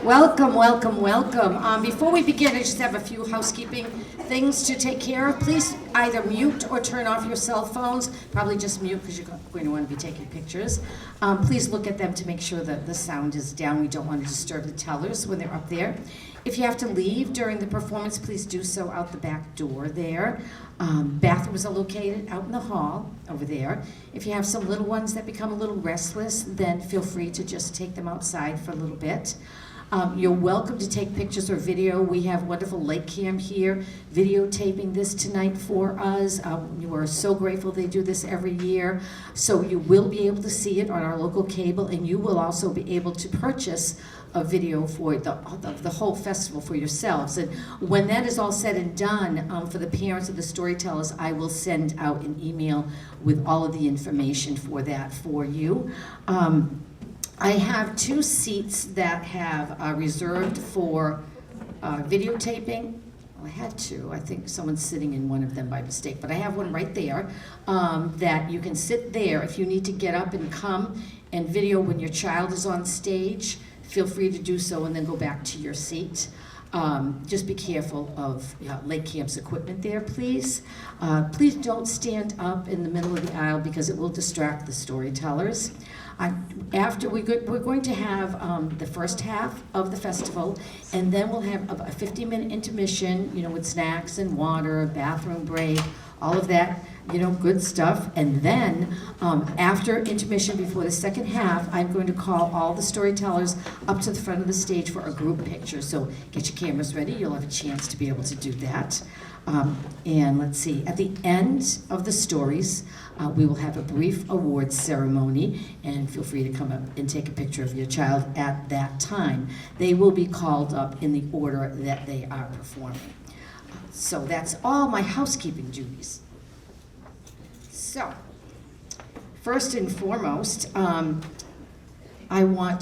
Welcome, welcome, welcome. Before we begin, I just have a few housekeeping things to take care of. Please either mute or turn off your cell phones. Probably just mute because you're going to want to be taking pictures. Please look at them to make sure that the sound is down. We don't want to disturb the tellers when they're up there. If you have to leave during the performance, please do so out the back door there. Bathrooms are located out in the hall over there. If you have some little ones that become a little restless, then feel free to just take them outside for a little bit. You're welcome to take pictures or video. We have wonderful Lake Cam here videotaping this tonight for us. We are so grateful they do this every year. So you will be able to see it on our local cable, and you will also be able to purchase a video for the whole festival for yourselves. And when that is all said and done, for the parents of the storytellers, I will send out an email with all of the information for that for you. I have 2 seats that have reserved for videotaping. Well, I had 2. I think someone's sitting in one of them by mistake, but I have one right there that you can sit there. If you need to get up and come and video when your child is on stage, feel free to do so and then go back to your seat. Just be careful of Lake Camp's equipment there, please. Please don't stand up in the middle of the aisle because it will distract the storytellers. After we're going to have the first half of the festival, and then we'll have a 50-minute intermission, with snacks and water, bathroom break, all of that, good stuff. And then after intermission, before the second half, I'm going to call all the storytellers up to the front of the stage for a group picture. So get your cameras ready. You'll have a chance to be able to do that. And let's see, at the end of the stories, we will have a brief awards ceremony, and feel free to come up and take a picture of your child at that time. They will be called up in the order that they are performing. So that's all my housekeeping duties. So, first and foremost,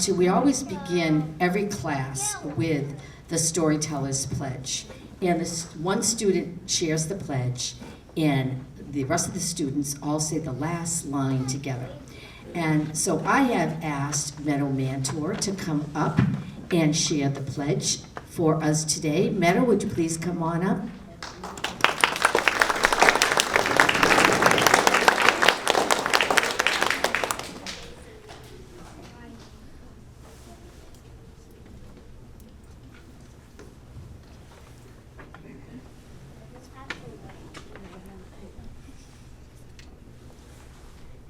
we always begin every class with the Storyteller's Pledge. And one student shares the pledge, and the rest of the students all say the last line together. And so I have asked Meadow Mantor to come up and share the pledge for us today. Meadow, would you please come on up?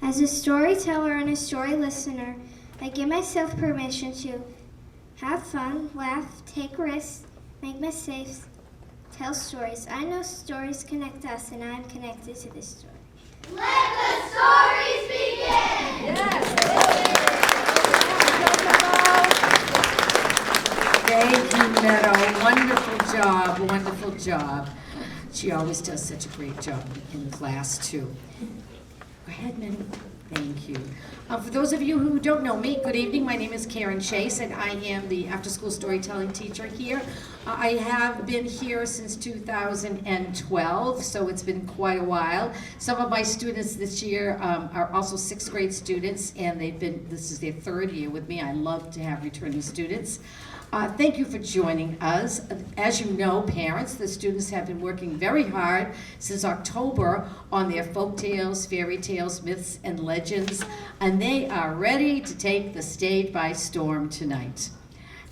As a storyteller and a story listener, I give myself permission to have fun, laugh, take risks, make mistakes, tell stories. I know stories connect us, and I am connected to this story. Let the stories begin! Thank you, Meadow. Wonderful job, wonderful job. She always does such a great job in class, too. Go ahead, Meadow. Thank you. For those of you who don't know me, good evening. My name is Karen Chase, and I am the after-school storytelling teacher here. I have been here since 2012, so it's been quite a while. Some of my students this year are also 6th grade students, and this is their 3rd year with me. I love to have returning students. Thank you for joining us. As you know, parents, the students have been working very hard since October on their folk tales, fairy tales, myths, and legends, and they are ready to take the stage by storm tonight.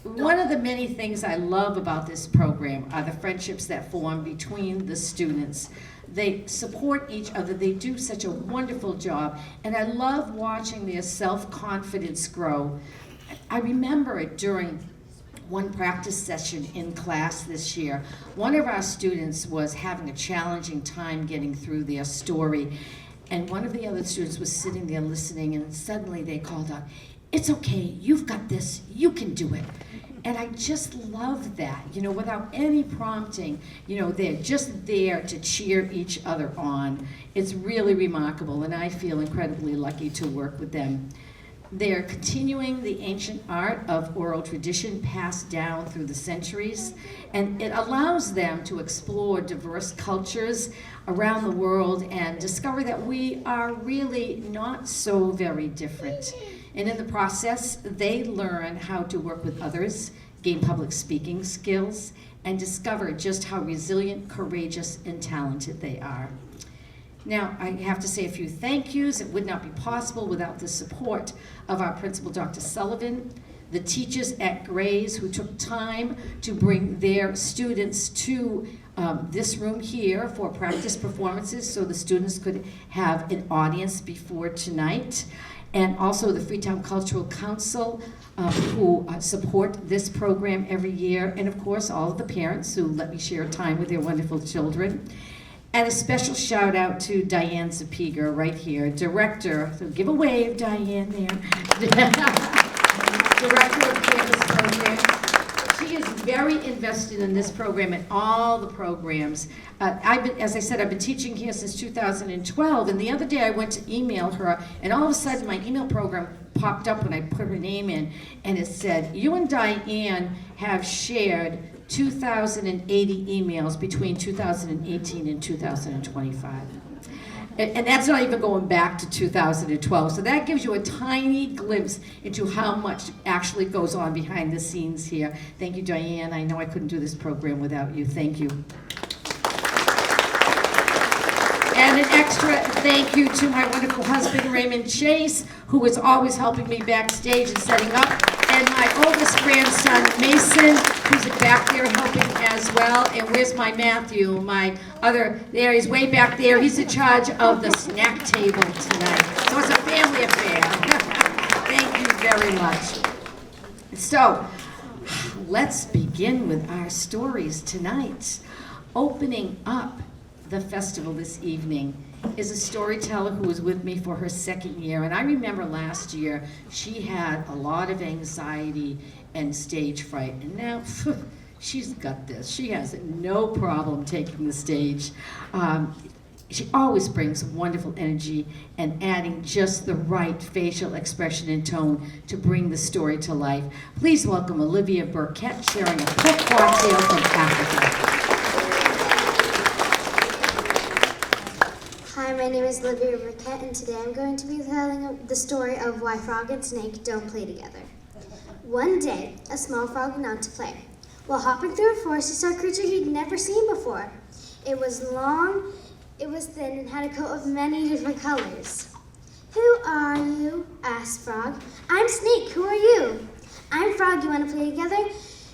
One of the many things I love about this program are the friendships that form between the students. They support each other. They do such a wonderful job, and I love watching their self-confidence grow. I remember it during one practice session in class this year. One of our students was having a challenging time getting through their story, and one of the other students was sitting there listening, and suddenly they called out, "It's okay, you've got this, you can do it." And I just love that, without any prompting, they're just there to cheer each other on. It's really remarkable, and I feel incredibly lucky to work with them. They're continuing the ancient art of oral tradition passed down through the centuries, and it allows them to explore diverse cultures around the world and discover that we are really not so very different. And in the process, they learn how to work with others, gain public speaking skills, and discover just how resilient, courageous, and talented they are. Now, I have to say a few thank yous. It would not be possible without the support of our principal, Dr. Sullivan, the teachers at GRAIS who took time to bring their students to this room here for practice performances so the students could have an audience before tonight, and also the Freetown Cultural Council who support this program every year, and of course all of the parents who let me share time with their wonderful children. And a special shout out to Diane Zapiga right here, director, so give a wave, Diane, there. Director of Campus Program. She is very invested in this program and all the programs. As I said, I've been teaching here since 2012, and the other day I went to email her, and all of a sudden my email program popped up when I put her name in, and it said, you and Diane have shared 2,080 emails between 2018 and 2025. And that's not even going back to 2012. So that gives you a tiny glimpse into how much actually goes on behind the scenes here. Thank you, Diane. I know I couldn't do this program without you. Thank you. And an extra thank you to my wonderful husband, Raymond Chase, who is always helping me backstage and setting up. And my oldest grandson, Mason, who's back there helping as well. And where's my Matthew? My other, there, he's way back there. He's in charge of the snack table tonight. So it's a family affair. Thank you very much. So, let's begin with our stories tonight. Opening up the festival this evening is a storyteller who was with me for her second year. And I remember last year, she had a lot of anxiety and stage fright. And now, she's got this. She has no problem taking the stage. She always brings wonderful energy and adding just the right facial expression and tone to bring the story to life. Please welcome Olivia Burkett sharing a pourquoi tale from Africa. Hi, my name is Olivia Burkett, and today I'm going to be telling the story of why frog and snake don't play together. One day, a small frog went out to play. While hopping through a forest, he saw a creature he'd never seen before. It was long, it was thin, and had a coat of many different colors. "Who are you?" asked Frog. "I'm Snake. Who are you?" "I'm Frog. You want to play together?"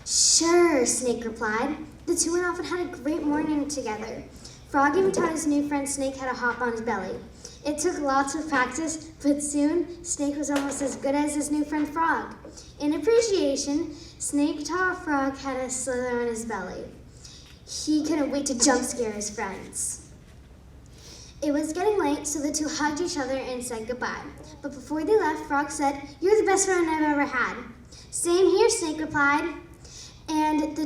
"Sure," Snake replied. The two went off and had a great morning together. Frog even taught his new friend Snake how to hop on his belly. It took lots of practice, but soon Snake was almost as good as his new friend Frog. In appreciation, Snake taught Frog how to slither on his belly. He couldn't wait to jump scare his friends. It was getting late, so the two hugged each other and said goodbye. But before they left, Frog said, "You're the best friend I've ever had." "Same here," Snake replied. And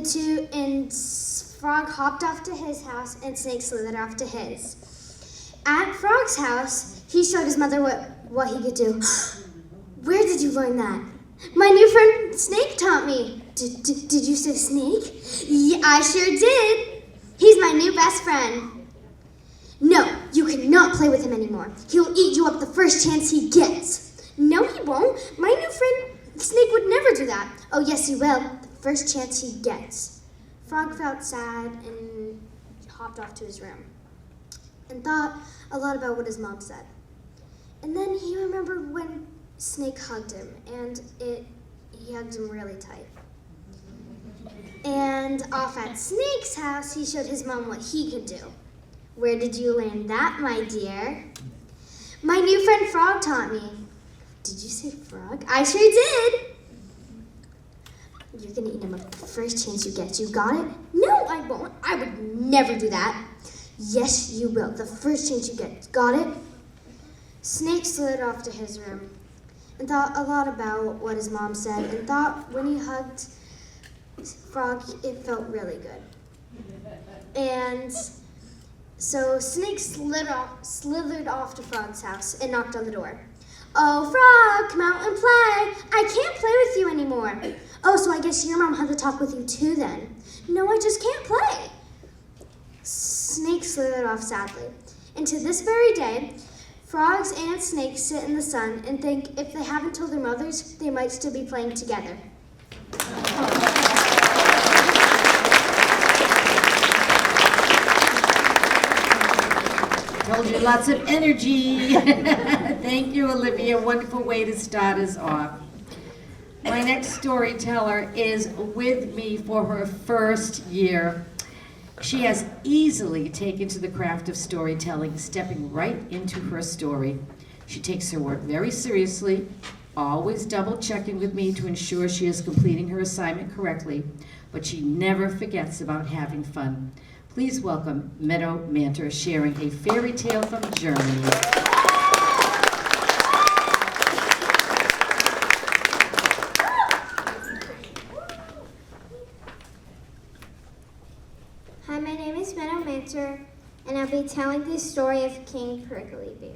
Frog hopped off to his house, and Snake slithered off to his. At Frog's house, he showed his mother what he could do. "Where did you learn that?" "My new friend Snake taught me." Did you say Snake?" "Yeah, I sure did. He's my new best friend." "No, you cannot play with him anymore. He'll eat you up the first chance he gets." "No, he won't. My new friend Snake would never do that." "Oh, yes, he will. The first chance he gets." Frog felt sad and hopped off to his room and thought a lot about what his mom said. And then he remembered when Snake hugged him, and he hugged him really tight. And off at Snake's house, he showed his mom what he could do. "Where did you learn that, my dear?" "My new friend Frog taught me." "Did you say Frog?" "I sure did." "You're gonna eat him up the first chance you get. You got it?" "No, I won't. I would never do that." "Yes, you will. The first chance you get. Got it?" Snake slid off to his room and thought a lot about what his mom said, and thought when he hugged Frog, it felt really good. And so Snake slithered off to Frog's house and knocked on the door. "Oh, Frog, come out and play. I can't play with you anymore." "Oh, so I guess your mom had to talk with you too then." "No, I just can't play." Snake slithered off sadly. And to this very day, frogs and snakes sit in the sun and think if they haven't told their mothers, they might still be playing together. Told you lots of energy. Thank you, Olivia. Wonderful way to start us off. My next storyteller is with me for her first year. She has easily taken to the craft of storytelling, stepping right into her story. She takes her work very seriously, always double checking with me to ensure she is completing her assignment correctly, but she never forgets about having fun. Please welcome Meadow Manter sharing a fairy tale from Germany. Hi, my name is Meadow Manter, and I'll be telling the story of King Prickly Bear.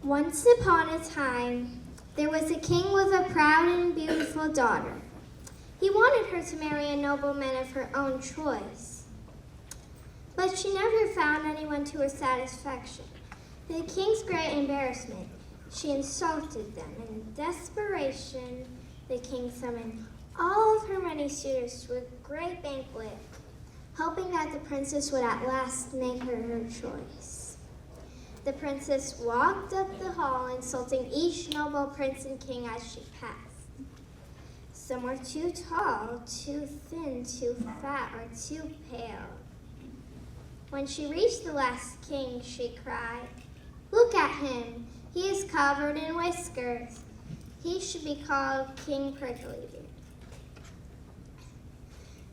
Once upon a time, there was a king with a proud and beautiful daughter. He wanted her to marry a nobleman of her own choice, but she never found anyone to her satisfaction. To the king's great embarrassment, she insulted them. In desperation, the king summoned all of her many suitors to a great banquet, hoping that the princess would at last make her choice. The princess walked up the hall, insulting each noble prince and king as she passed. Some were too tall, too thin, too fat, or too pale. When she reached the last king, she cried, "Look at him! He is covered in whiskers. He should be called King Prickly Bear."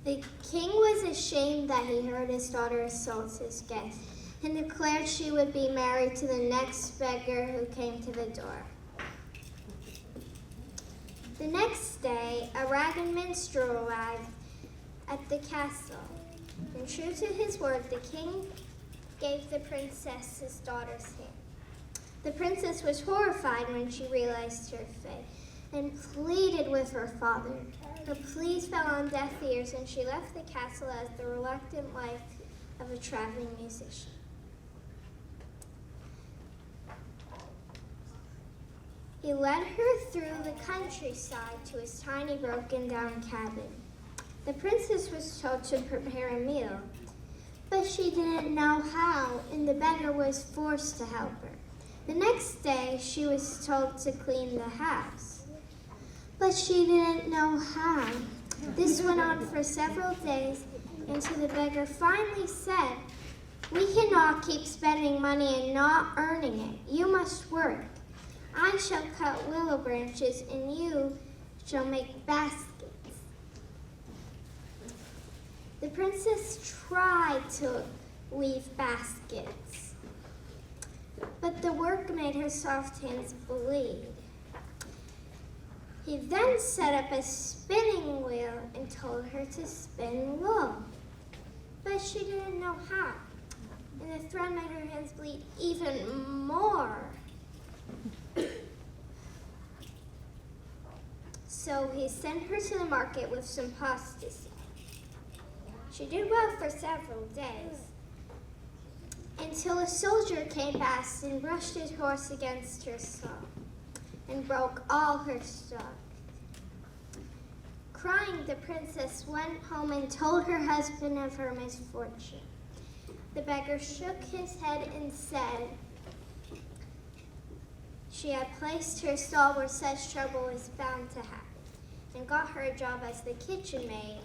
The king was ashamed that he heard his daughter insult his guest, and declared she would be married to the next beggar who came to the door. The next day, a ragged minstrel arrived at the castle, and true to his word, the king gave the princess his daughter's hand. The princess was horrified when she realized her fate, and pleaded with her father. Her pleas fell on deaf ears, and she left the castle as the reluctant wife of a traveling musician. He led her through the countryside to his tiny broken-down cabin. The princess was told to prepare a meal, but she didn't know how, and the beggar was forced to help her. The next day, she was told to clean the house, but she didn't know how. This went on for several days, until the beggar finally said, "We cannot keep spending money and not earning it. You must work. I shall cut willow branches, and you shall make baskets." The princess tried to weave baskets, but the work made her soft hands bleed. He then set up a spinning wheel and told her to spin wool, but she didn't know how, and the thread made her hands bleed even more. So he sent her to the market with some pasta seed. She did well for several days, until a soldier came past and brushed his horse against her saw and broke all her stock. Crying, the princess went home and told her husband of her misfortune. The beggar shook his head and said she had placed her stall where such trouble was bound to happen, and got her a job as the kitchen maid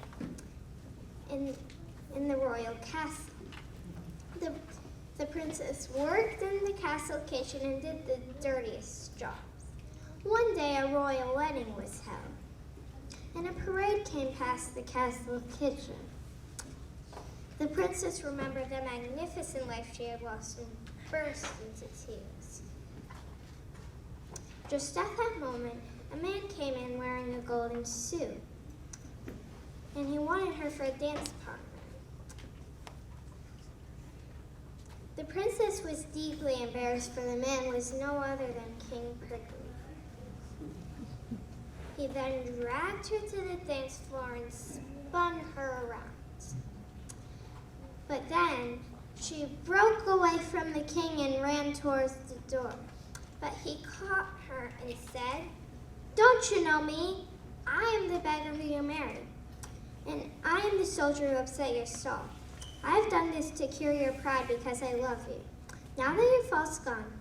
in the royal castle. The princess worked in the castle kitchen and did the dirtiest jobs. One day a royal wedding was held, and a parade came past the castle kitchen. The princess remembered the magnificent life she had lost and burst into tears. Just at that moment, a man came in wearing a golden suit, and he wanted her for a dance partner. The princess was deeply embarrassed, for the man was no other than King Prickly. He then dragged her to the dance floor and spun her around. But then she broke away from the king and ran towards the door. But he caught her and said, "Don't you know me? I am the beggar who you married, and I am the soldier who upset your stall. I've done this to cure your pride because I love you. Now that your fault's gone,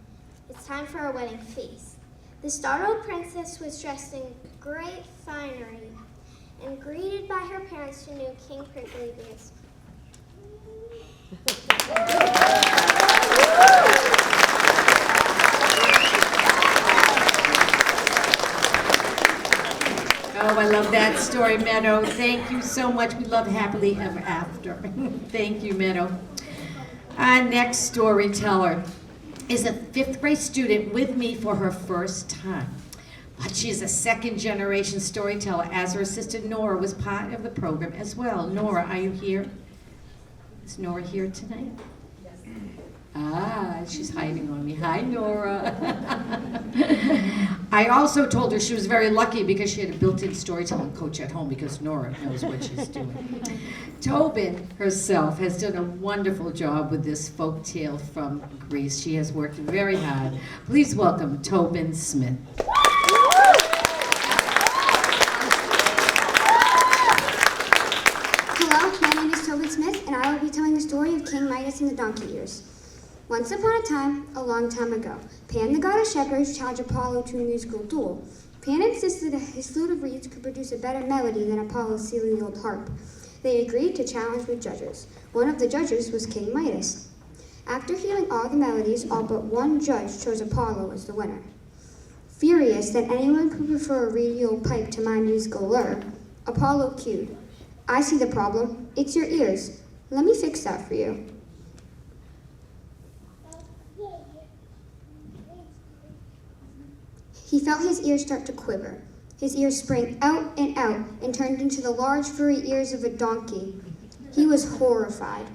it's time for a wedding feast. The startled princess was dressed in great finery and greeted by her parents who knew King Prickly Bears. Oh, I love that story, Meadow. Thank you so much. We love Happily Ever After. Thank you, Meadow. Our next storyteller is a 5th grade student with me for her first time. But she's a second-generation storyteller, as her sister Nora was part of the program as well. Nora, are you here? Is Nora here tonight? Yes. Ah, she's hiding on me. Hi, Nora. I also told her she was very lucky because she had a built-in storytelling coach at home because Nora knows what she's doing. Tobin herself has done a wonderful job with this folk tale from Greece. She has worked very hard. Please welcome Tobin Smith. Hello, my name is Tobin Smith, and I will be telling the story of King Midas and the donkey ears. Once upon a time, a long time ago, Pan, the god of shepherds, challenged Apollo to a musical duel. Pan insisted that his flute of reeds could produce a better melody than Apollo's silly old harp. They agreed to challenge with judges. One of the judges was King Midas. After hearing all the melodies, all but one judge chose Apollo as the winner. Furious that anyone could prefer a reedy old pipe to my musical lyre, Apollo cued, "I see the problem. It's your ears. Let me fix that for you." He felt his ears start to quiver. His ears sprang out and turned into the large furry ears of a donkey. He was horrified.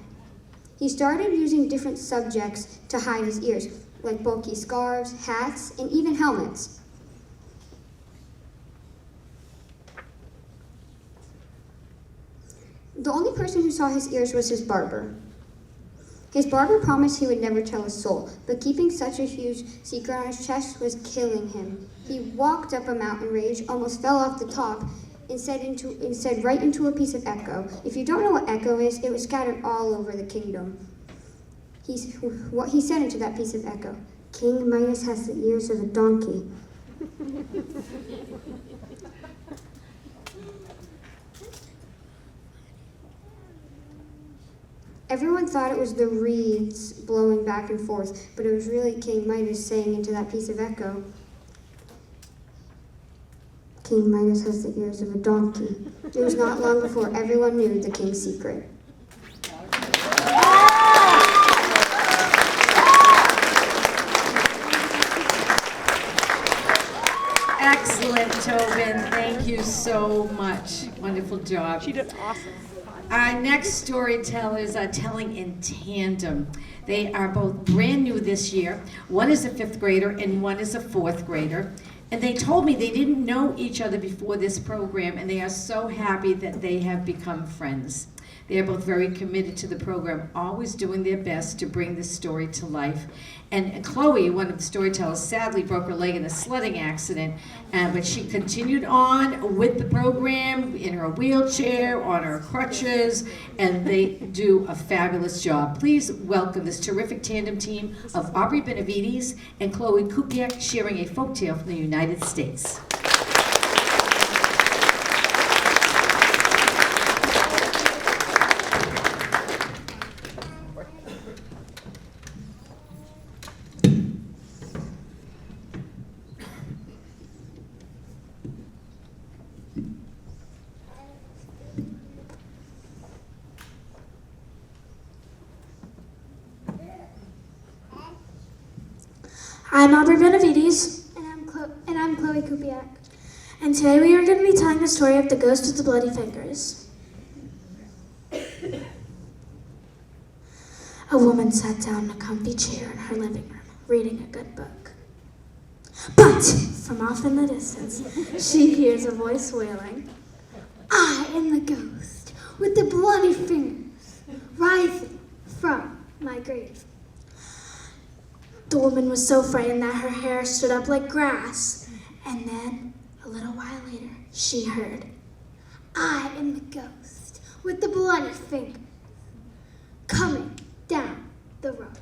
He started using different subjects to hide his ears, like bulky scarves, hats, and even helmets. The only person who saw his ears was his barber. His barber promised he would never tell a soul, but keeping such a huge secret on his chest was killing him. He walked up a mountain range, almost fell off the top, and said right into a piece of echo. If you don't know what echo is, it was scattered all over the kingdom. What he said into that piece of echo: "King Midas has the ears of a donkey." Everyone thought it was the reeds blowing back and forth, but it was really King Midas saying into that piece of echo, "King Midas has the ears of a donkey." It was not long before everyone knew the king's secret. Excellent, Tobin. Thank you so much. Wonderful job. She did awesome. Our next storytellers are telling in tandem. They are both brand new this year. One is a 5th grader and one is a 4th grader. And they told me they didn't know each other before this program, and they are so happy that they have become friends. They are both very committed to the program, always doing their best to bring this story to life. And Chloe, one of the storytellers, sadly broke her leg in a sledding accident, but she continued on with the program in her wheelchair, on her crutches, and they do a fabulous job. Please welcome this terrific tandem team of Aubrey Benavides and Chloe Kupiak, sharing a folktale from the United States. I'm Aubrey Benavides, And I'm Chloe Kupiak. and today we are going to be telling the story of the ghost with the bloody fingers. A woman sat down in a comfy chair in her living room, reading a good book. But from off in the distance, she hears a voice wailing, I am the ghost with the bloody fingers rising from my grave. The woman was so frightened that her hair stood up like grass, and then, a little while later, she heard, I am the ghost with the bloody fingers coming down the road.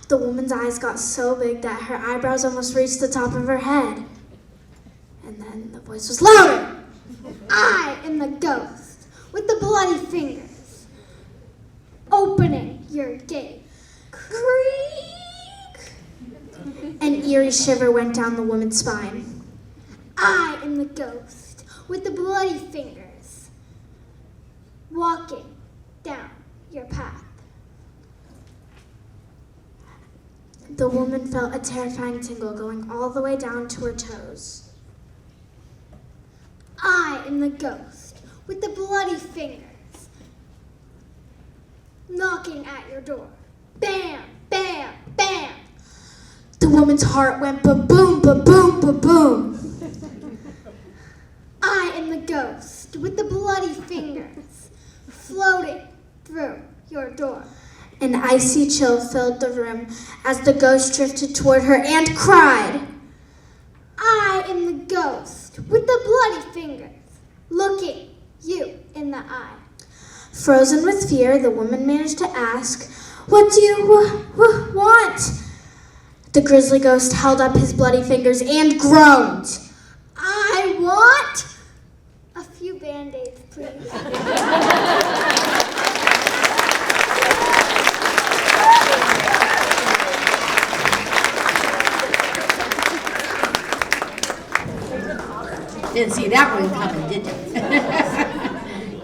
The woman's eyes got so big that her eyebrows almost reached the top of her head. And then the voice was louder. I am the ghost with the bloody fingers, opening your gate. Creak! An eerie shiver went down the woman's spine. I am the ghost with the bloody fingers, walking down your path. The woman felt a terrifying tingle going all the way down to her toes. I am the ghost with the bloody fingers, knocking at your door. Bam, bam, bam. The woman's heart went ba-boom, ba-boom, ba-boom. I am the ghost with the bloody fingers, floating through your door. An icy chill filled the room as the ghost drifted toward her and cried. I am the ghost with the bloody fingers, looking you in the eye. Frozen with fear, the woman managed to ask, "What do you want?" The grisly ghost held up his bloody fingers and groaned. I want a few Band-Aids, please. Didn't see that one coming, did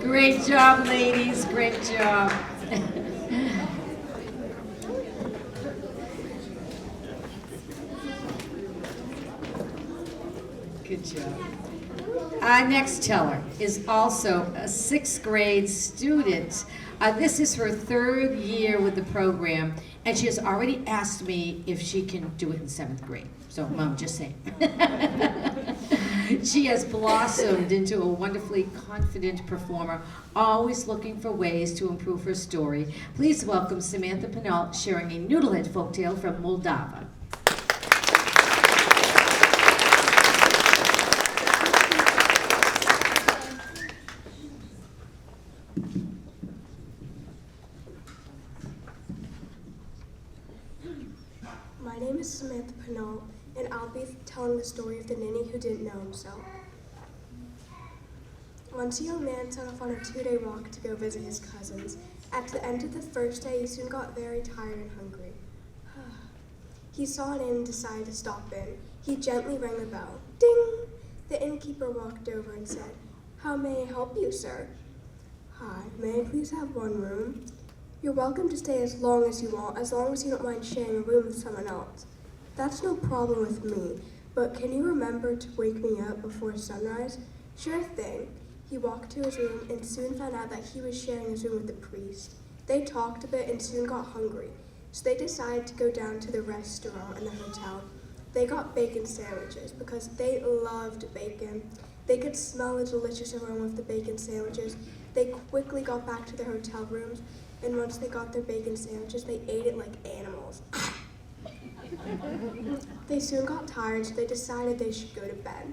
you? Great job, ladies. Great job. Good job. Our next teller is also a 6th grade student. This is her 3rd year with the program, and she has already asked me if she can do it in 7th grade. So, Mom, just saying. She has blossomed into a wonderfully confident performer, always looking for ways to improve her story. Please welcome Samantha Pinault sharing a noodlehead folktale from Moldova. My name is Samantha Pinault, and I'll be telling the story of the ninny who didn't know himself. Once a young man set off on a 2-day walk to go visit his cousins. At the end of the first day, he soon got very tired and hungry. He saw an inn and decided to stop in. He gently rang the bell. Ding! The innkeeper walked over and said, "How may I help you, sir?" "Hi, may I please have one room?" "You're welcome to stay as long as you want, as long as you don't mind sharing a room with someone else." "That's no problem with me, but can you remember to wake me up before sunrise?" "Sure thing." He walked to his room and soon found out that he was sharing his room with the priest. They talked a bit and soon got hungry, so they decided to go down to the restaurant in the hotel. They got bacon sandwiches because they loved bacon. They could smell the delicious aroma of the bacon sandwiches. They quickly got back to their hotel rooms, and once they got their bacon sandwiches, they ate it like animals. They soon got tired, so they decided they should go to bed.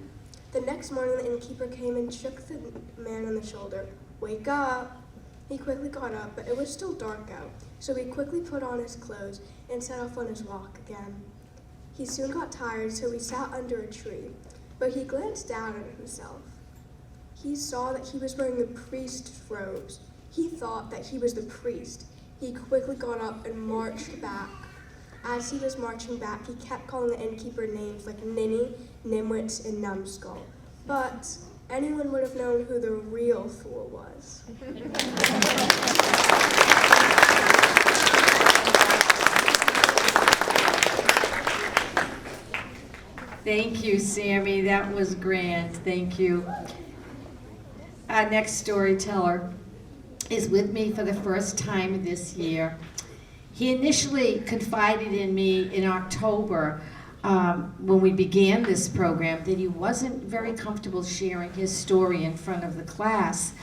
The next morning, the innkeeper came and shook the man on the shoulder. "Wake up!" He quickly got up, but it was still dark out, so he quickly put on his clothes and set off on his walk again. He soon got tired, so he sat under a tree, but he glanced down at himself. He saw that he was wearing the priest's robes. He thought that he was the priest. He quickly got up and marched back. As he was marching back, he kept calling the innkeeper names like Ninny, Nimwits, and Numbskull. But anyone would have known who the real fool was. Thank you, Sammy. That was grand. Thank you. Our next storyteller is with me for the first time this year. He initially confided in me in October when we began this program that he wasn't very comfortable sharing his story in front of the class,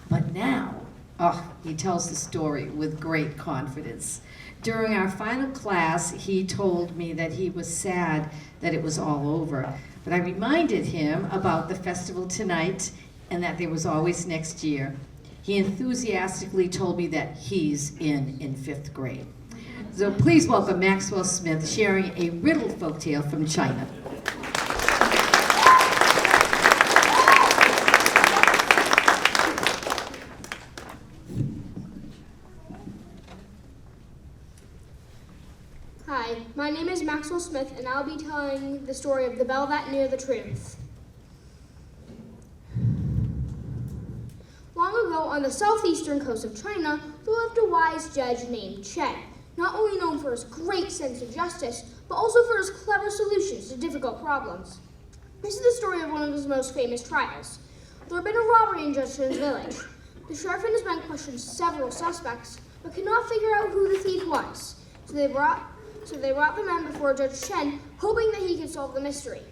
but now, he tells the story with great confidence. During our final class, he told me that he was sad that it was all over, but I reminded him about the festival tonight and that there was always next year. He enthusiastically told me that he's in 5th grade. So please welcome Maxwell Smith sharing a riddle folktale from China. Hi, my name is Maxwell Smith, and I'll be telling the story of the bell that knew the truth. Long ago, on the southeastern coast of China, there lived a wise judge named Chen, not only known for his great sense of justice, but also for his clever solutions to difficult problems. This is the story of one of his most famous trials. There had been a robbery in Judge Chen's village. The sheriff and his men questioned several suspects, but could not figure out who the thief was. So they brought the men before Judge Chen, hoping that he could solve the mystery.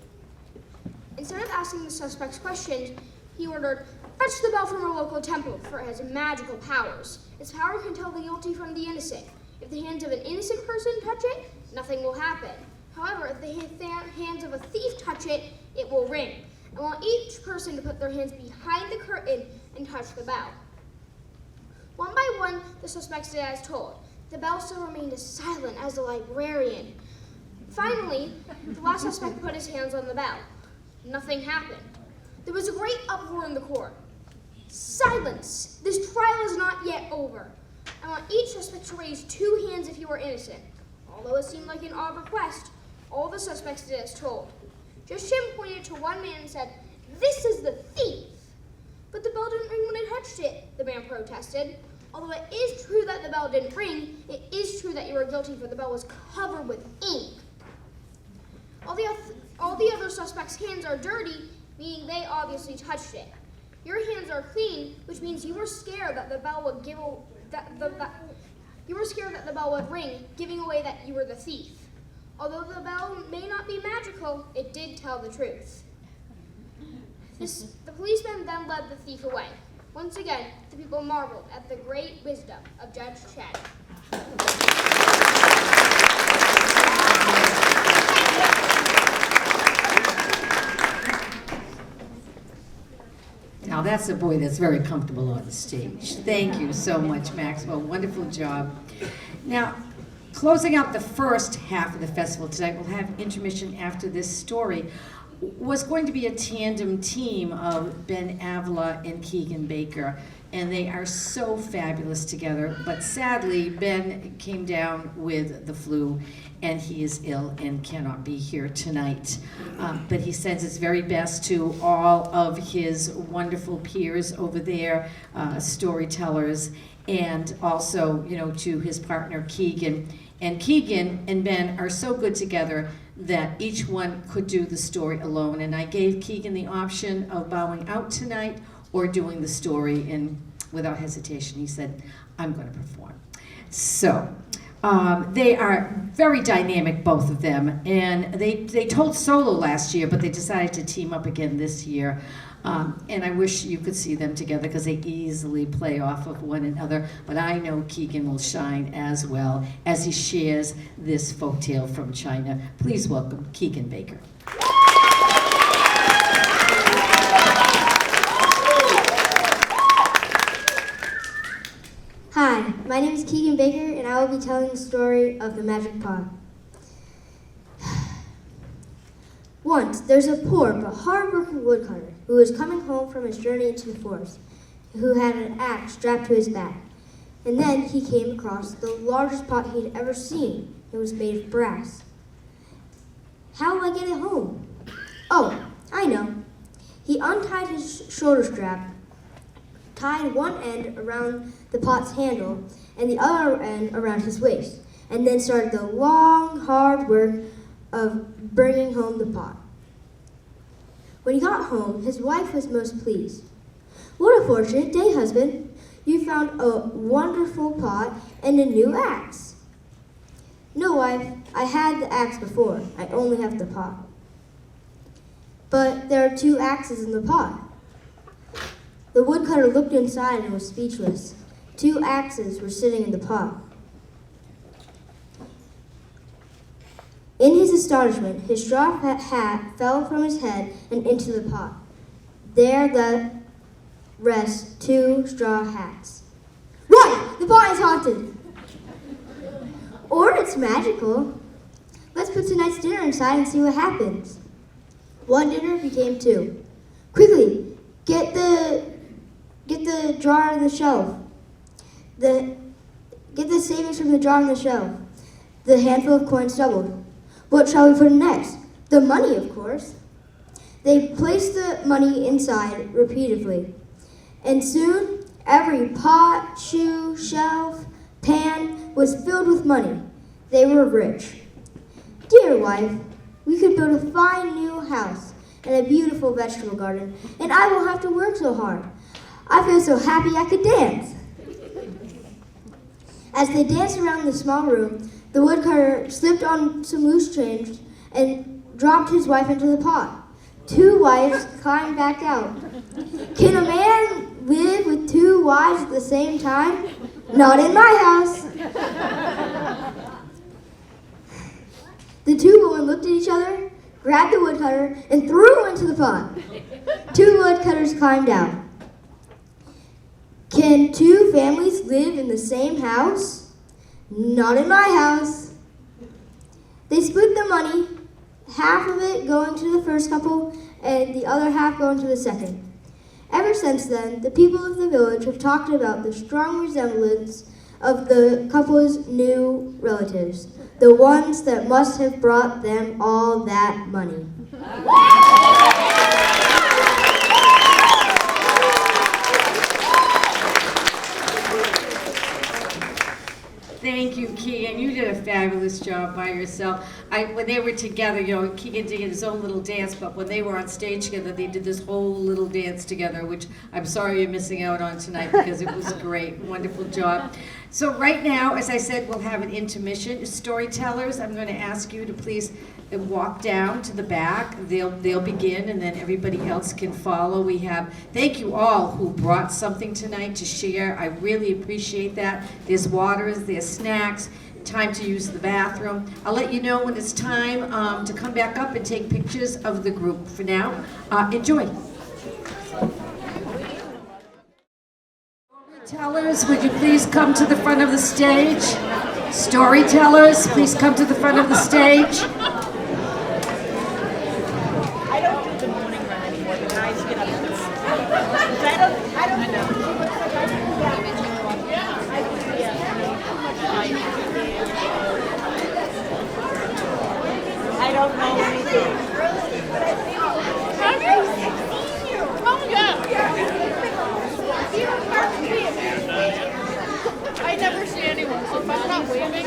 Instead of asking the suspects questions, he ordered, "Fetch the bell from a local temple, for it has magical powers. Its power can tell the guilty from the innocent. If the hands of an innocent person touch it, nothing will happen. However, if the hands of a thief touch it, it will ring. I want each person to put their hands behind the curtain and touch the bell." One by one, the suspects did as told. The bell still remained as silent as the librarian. Finally, the last suspect put his hands on the bell. Nothing happened. There was a great uproar in the court. "Silence! This trial is not yet over. I want each suspect to raise 2 hands if you are innocent." Although it seemed like an odd request, all the suspects did as told. Judge Chen pointed to one man and said, "This is the thief." "But the bell didn't ring when I touched it," the man protested. "Although it is true that the bell didn't ring, it is true that you are guilty, for the bell was covered with ink." All the other suspects' hands are dirty, meaning they obviously touched it. Your hands are clean, which means you were scared that the bell would ring, giving away that you were the thief. Although the bell may not be magical, it did tell the truth. The policeman then led the thief away. Once again, the people marveled at the great wisdom of Judge Chen. Now that's a boy that's very comfortable on the stage. Thank you so much, Maxwell. Wonderful job. Now, closing out the first half of the festival tonight, we'll have intermission after this story, was going to be a tandem team of Ben Avila and Keegan Baker. And they are so fabulous together. But sadly, Ben came down with the flu, and he is ill and cannot be here tonight. But he sends his very best to all of his wonderful peers over there, storytellers, and also, to his partner Keegan. And Keegan and Ben are so good together that each one could do the story alone. And I gave Keegan the option of bowing out tonight or doing the story, and without hesitation, he said, "I'm going to perform." So they are very dynamic, both of them, and they told solo last year, but they decided to team up again this year. And I wish you could see them together because they easily play off of one another, but I know Keegan will shine as well as he shares this folktale from China. Please welcome Keegan Baker. Hi, my name is Keegan Baker, and I will be telling the story of the magic pot. Once, there's a poor but hard-working woodcutter who was coming home from his journey into the forest, who had an axe strapped to his back. And then he came across the largest pot he'd ever seen. It was made of brass. "How will I get it home?" "Oh, I know." He untied his shoulder strap, tied one end around the pot's handle and the other end around his waist, and then started the long, hard work of bringing home the pot. When he got home, his wife was most pleased. "What a fortunate day, husband. You found a wonderful pot and a new axe." "No, wife, I had the axe before. I only have the pot." "But there are 2 axes in the pot." The woodcutter looked inside and was speechless. 2 axes were sitting in the pot. In his astonishment, his straw hat fell from his head and into the pot. There rest 2 straw hats. Run! The pot is haunted! Or it's magical. Let's put tonight's dinner inside and see what happens. 1 dinner became 2. Quickly, get the jar on the shelf. Get the savings from the jar on the shelf. The handful of coins doubled. What shall we put in next? The money, of course. They placed the money inside repeatedly, and soon every pot, shoe, shelf, pan was filled with money. They were rich. Dear wife, we could build a fine new house and a beautiful vegetable garden, and I won't have to work so hard. I feel so happy I could dance. As they danced around the small room, the woodcutter slipped on some loose change and dropped his wife into the pot. 2 wives climbed back out. Can a man live with 2 wives at the same time? Not in my house. The 2 women looked at each other, grabbed the woodcutter, and threw him into the pot. 2 woodcutters climbed out. Can 2 families live in the same house? Not in my house. They split the money, half of it going to the first couple and the other half going to the second. Ever since then, the people of the village have talked about the strong resemblance of the couple's new relatives, the ones that must have brought them all that money. Thank you, Keegan. You did a fabulous job by yourself. When they were together, Keegan did his own little dance, but when they were on stage together, they did this whole little dance together, which I'm sorry you're missing out on tonight because it was great. Wonderful job. So right now, as I said, we'll have an intermission. Storytellers, I'm going to ask you to please walk down to the back. They'll begin, and then everybody else can follow. Thank you all who brought something tonight to share. I really appreciate that. There's waters, there's snacks, time to use the bathroom. I'll let you know when it's time to come back up and take pictures of the group. For now, enjoy. Storytellers, would you please come to the front of the stage? Storytellers, please come to the front of the stage. I don't do the morning run anymore. The guys get up. I don't know. I don't know anything. Have you? Oh, yeah. I never see anyone, so if I'm not waving.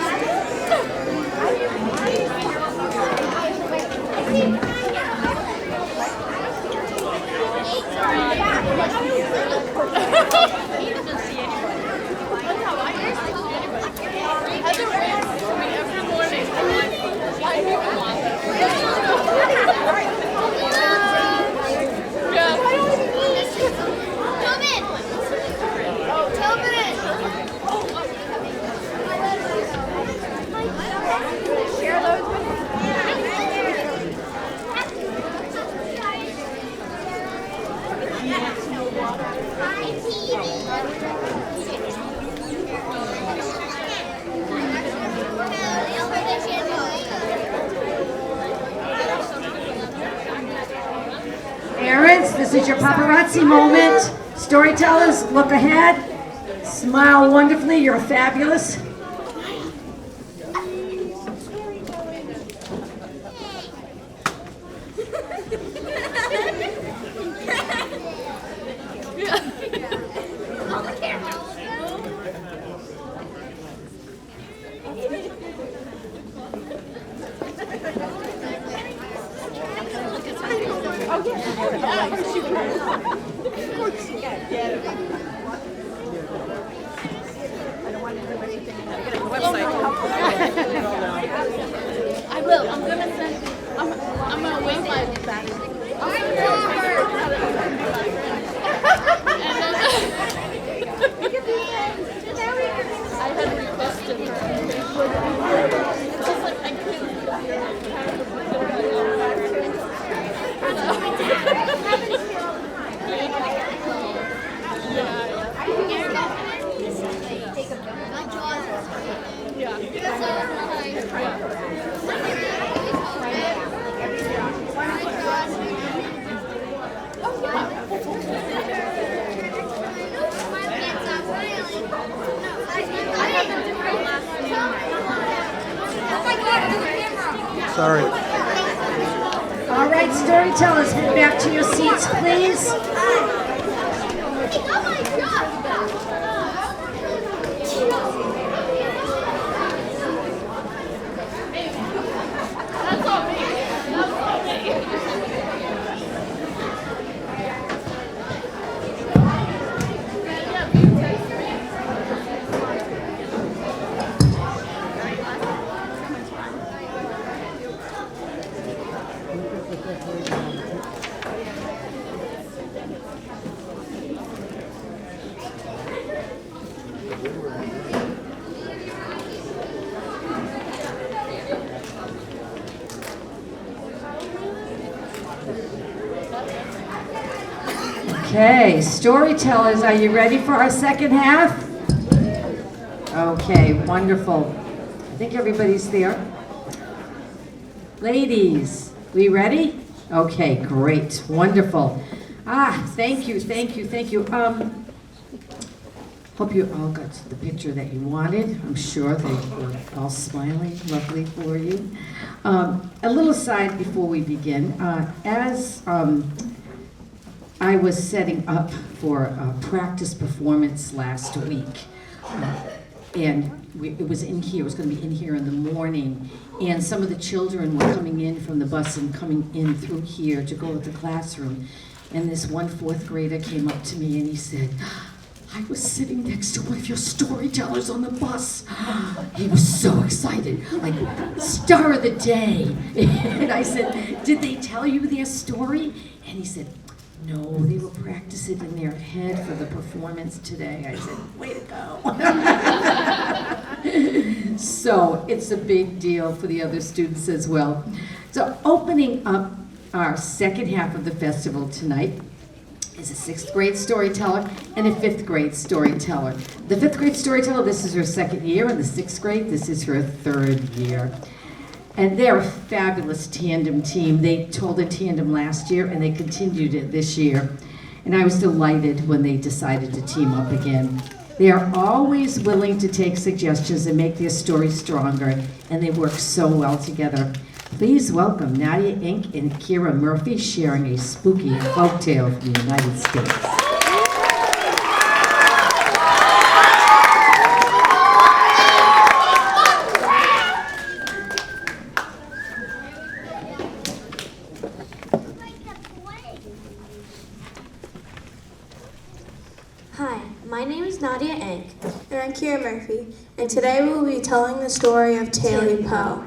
Parents, this is your paparazzi moment. Storytellers, look ahead. Smile wonderfully. You're fabulous. I will. I'm gonna wave my back. I had requested her. Just like I couldn't. Sorry. All right, storytellers, head back to your seats, please. Okay, storytellers, are you ready for our second half? Okay, wonderful. I think everybody's there. Ladies, we ready? Okay, great, wonderful. Thank you. Hope you all got the picture that you wanted. I'm sure they were all smiling, lovely for you. A little aside before we begin. As I was setting up for a practice performance last week, and it was in here, it was going to be in here in the morning, and some of the children were coming in from the bus and coming in through here to go to the classroom, and this one fourth grader came up to me and he said, "I was sitting next to one of your storytellers on the bus." He was so excited, like star of the day. And I said, "Did they tell you their story?" And he said, "No, they will practice it in their head for the performance today." I said, "Way to go." So it's a big deal for the other students as well. So opening up our second half of the festival tonight is a 6th grade storyteller and a 5th grade storyteller. The 5th grade storyteller, this is her 2nd year, and the 6th grade, this is her 3rd year. And they're a fabulous tandem team. They told a tandem last year and they continued it this year. And I was delighted when they decided to team up again. They are always willing to take suggestions and make their story stronger, and they work so well together. Please welcome Nadia Inc. and Kira Murphy sharing a spooky folktale from the United States. Hi, my name is Nadia Enck. And I'm Kira Murphy, and today we will be telling the story of Taily Poe.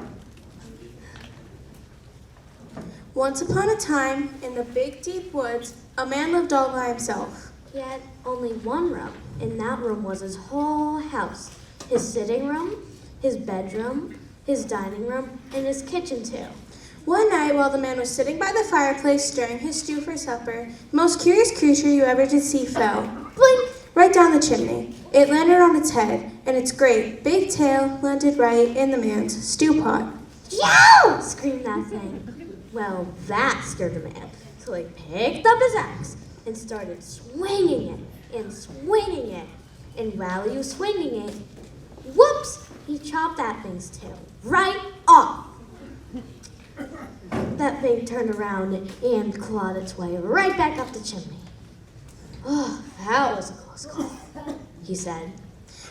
Once upon a time, in the big deep woods, a man lived all by himself. He had only one room, and that room was his whole house. His sitting room, his bedroom, his dining room, and his kitchen too. One night, while the man was sitting by the fireplace stirring his stew for supper, the most curious creature you ever did see fell, blink, right down the chimney. It landed on its head, and its great, big tail landed right in the man's stew pot. Yow! Screamed that thing. Well, that scared the man, so he picked up his axe and started swinging it and swinging it. And while he was swinging it, whoops, he chopped that thing's tail right off. That thing turned around and clawed its way right back up the chimney. Oh, that was a close call, he said.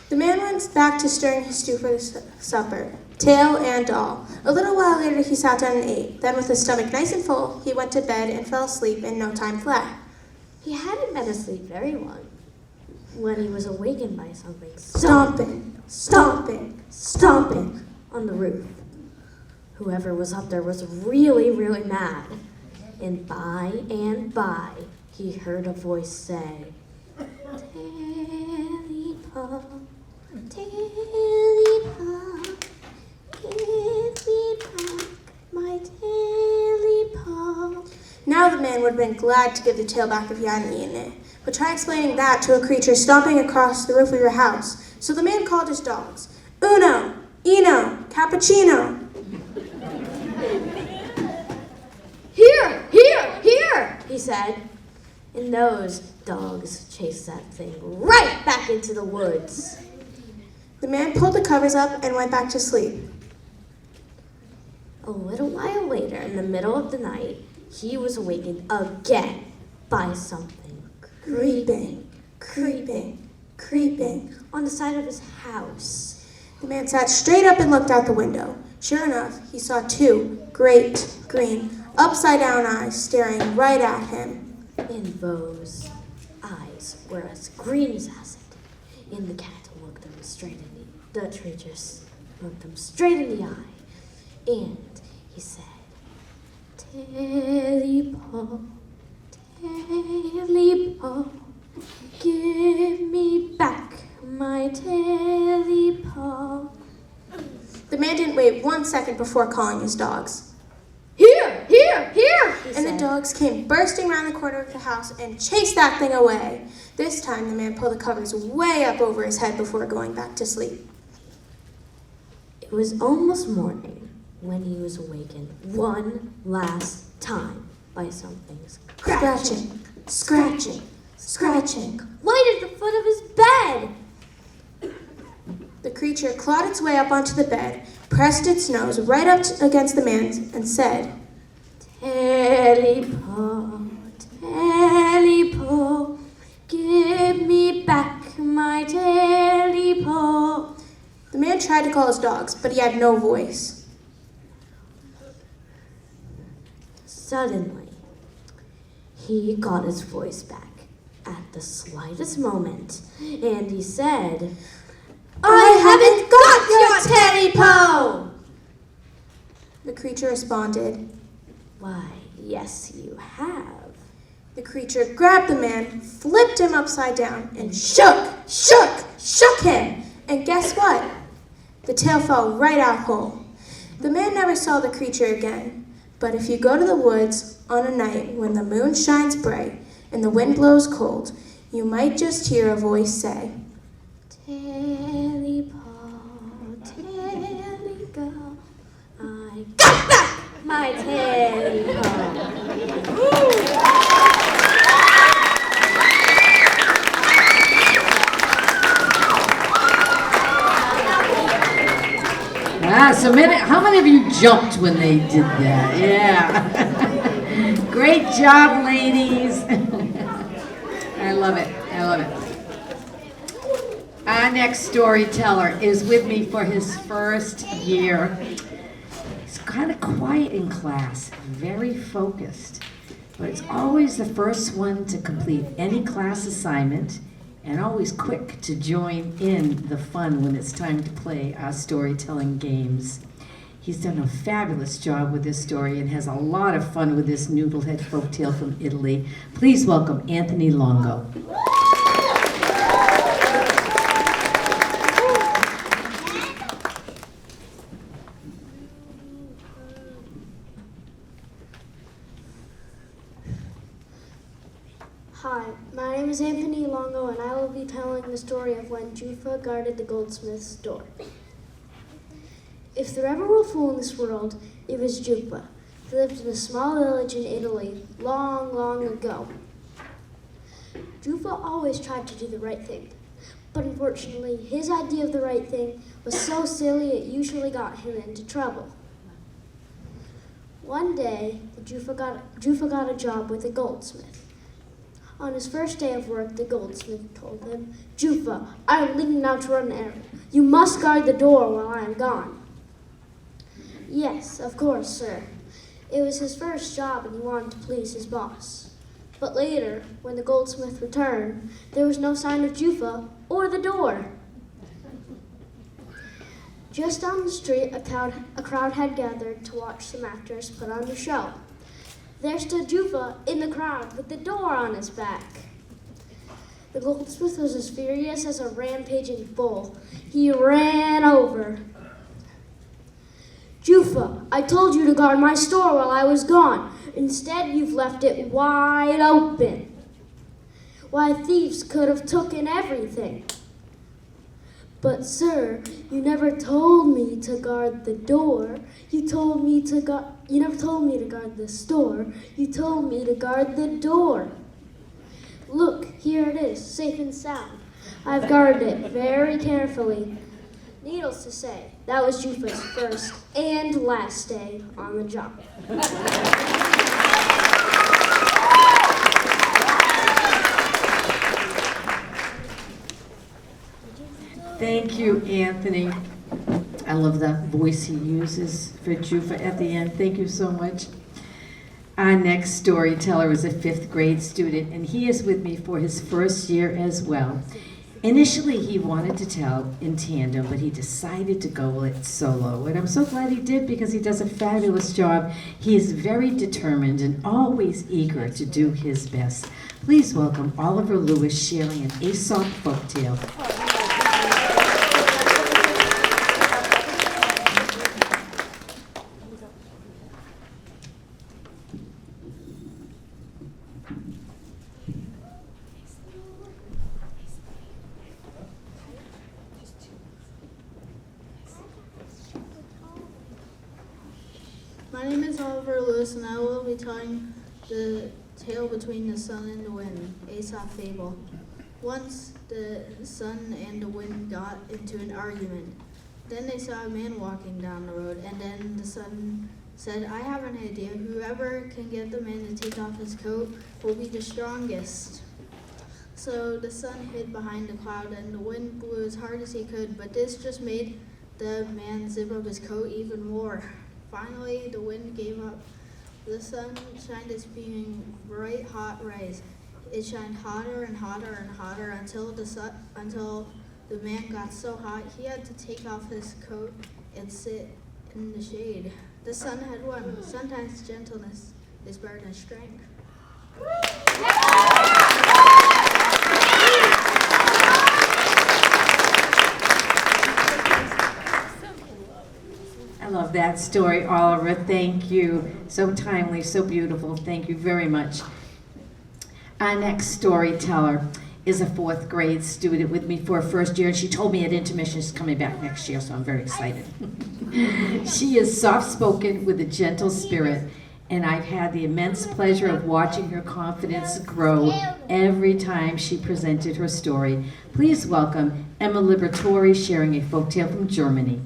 The man went back to stirring his stew for the supper, tail and all. A little while later, he sat down and ate. Then, with his stomach nice and full, he went to bed and fell asleep in no time flat. He hadn't been asleep very long when he was awakened by something Stomping, stomping, stomping. on the roof. Whoever was up there was really, really mad. And by, he heard a voice say, "Taily Poe, Taily Poe, give me back my Taily Poe." Now the man would have been glad to give the tail back if he hadn't eaten it. But try explaining that to a creature stomping across the roof of your house. So the man called his dogs, Uno, Eno, Cappuccino. Here, he said. And those dogs chased that thing right back into the woods. The man pulled the covers up and went back to sleep. A little while later, in the middle of the night, he was awakened again by something creeping, creeping, creeping on the side of his house. The man sat straight up and looked out the window. Sure enough, he saw two great, green, upside-down eyes staring right at him. And those eyes were as green as acid. And the cat looked them straight in the creatures looked them straight in the eye. And he said, "Telly-paw, Telly-paw, give me back my Telly-paw." The man didn't wait 1 second before calling his dogs. "Here, here, here!" he And said. the dogs came bursting around the corner of the house and chased that thing away. This time, the man pulled the covers way up over his head before going back to sleep. It was almost morning when he was awakened one last time by something scratching, scratching, scratching right at the foot of his bed. The creature clawed its way up onto the bed, pressed its nose right up against the man's, and said, "Telly-paw, Telly-paw, give me back my Telly-paw." The man tried to call his dogs, but he had no voice. Suddenly, he got his voice back at the slightest moment, and he said, "I haven't got your Telly-paw!" The creature responded. "Why, yes, you have." The creature grabbed the man, flipped him upside down, and shook him. And guess what? The tail fell right out whole. The man never saw the creature again. But if you go to the woods on a night when the moon shines bright and the wind blows cold, you might just hear a voice say, "Telly-paw, Telly-go, I got back my Telly-paw." So how many of you jumped when they did that? Yeah. Great job, ladies. I love it. I love it. Our next storyteller is with me for his first year. He's kind of quiet in class, very focused, but it's always the first one to complete any class assignment and always quick to join in the fun when it's time to play our storytelling games. He's done a fabulous job with this story and has a lot of fun with this noodlehead folktale from Italy. Please welcome Anthony Longo. Hi, my name is Anthony Longo, and I will be telling the story of when Jufa guarded the goldsmith's door. If there ever were a fool in this world, it was Jufa. He lived in a small village in Italy long, long ago. Jufa always tried to do the right thing, but unfortunately, his idea of the right thing was so silly it usually got him into trouble. One day, Jufa got a job with a goldsmith. On his first day of work, the goldsmith told him, "Jufa, I am leaving now to run an errand. You must guard the door while I am gone." "Yes, of course, sir." It was his first job and he wanted to please his boss. But later, when the goldsmith returned, there was no sign of Jufa or the door. Just down the street, a crowd had gathered to watch some actors put on the show. There stood Jufa in the crowd with the door on his back. The goldsmith was as furious as a rampaging bull. He ran over. "Jufa, I told you to guard my store while I was gone. Instead, you've left it wide open. Why, thieves could have taken everything." "But sir, you never told me to guard the door. You never told me to guard the store. You told me to guard the door. Look, here it is, safe and sound. I've guarded it very carefully." Needless to say, that was Jufa's first and last day on the job. Thank you, Anthony. I love the voice he uses for Jufa at the end. Thank you so much. Our next storyteller is a 5th grade student, and he is with me for his first year as well. Initially, he wanted to tell in tandem, but he decided to go it solo. And I'm so glad he did because he does a fabulous job. He is very determined and always eager to do his best. Please welcome Oliver Lewis sharing an Aesop folktale. My name is Oliver Lewis, and I will be telling the tale between the sun and the wind, Aesop fable. Once the sun and the wind got into an argument. Then they saw a man walking down the road, and then the sun said, "I have an idea. Whoever can get the man to take off his coat will be the strongest." So the sun hid behind a cloud, and the wind blew as hard as he could, but this just made the man zip up his coat even more. Finally, the wind gave up. The sun shined its beaming, bright, hot rays. It shined hotter and hotter and hotter until the man got so hot he had to take off his coat and sit in the shade. The sun had won. Sometimes gentleness is better than strength. I love that story, Oliver. Thank you. So timely, so beautiful. Thank you very much. Our next storyteller is a 4th grade student with me for her first year, and she told me at intermission she's coming back next year, so I'm very excited. She is soft-spoken with a gentle spirit, and I've had the immense pleasure of watching her confidence grow every time she presented her story. Please welcome Emma Liberatori sharing a folktale from Germany.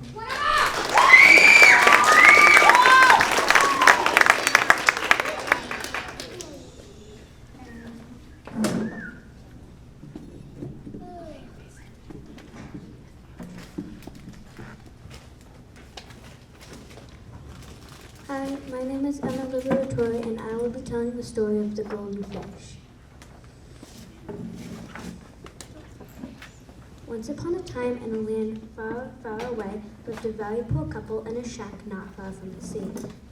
Hi, my name is Emma Liberatori, and I will be telling the story of the golden fish. Once upon a time, in a land far, far away, lived a very poor couple in a shack not far from the sea.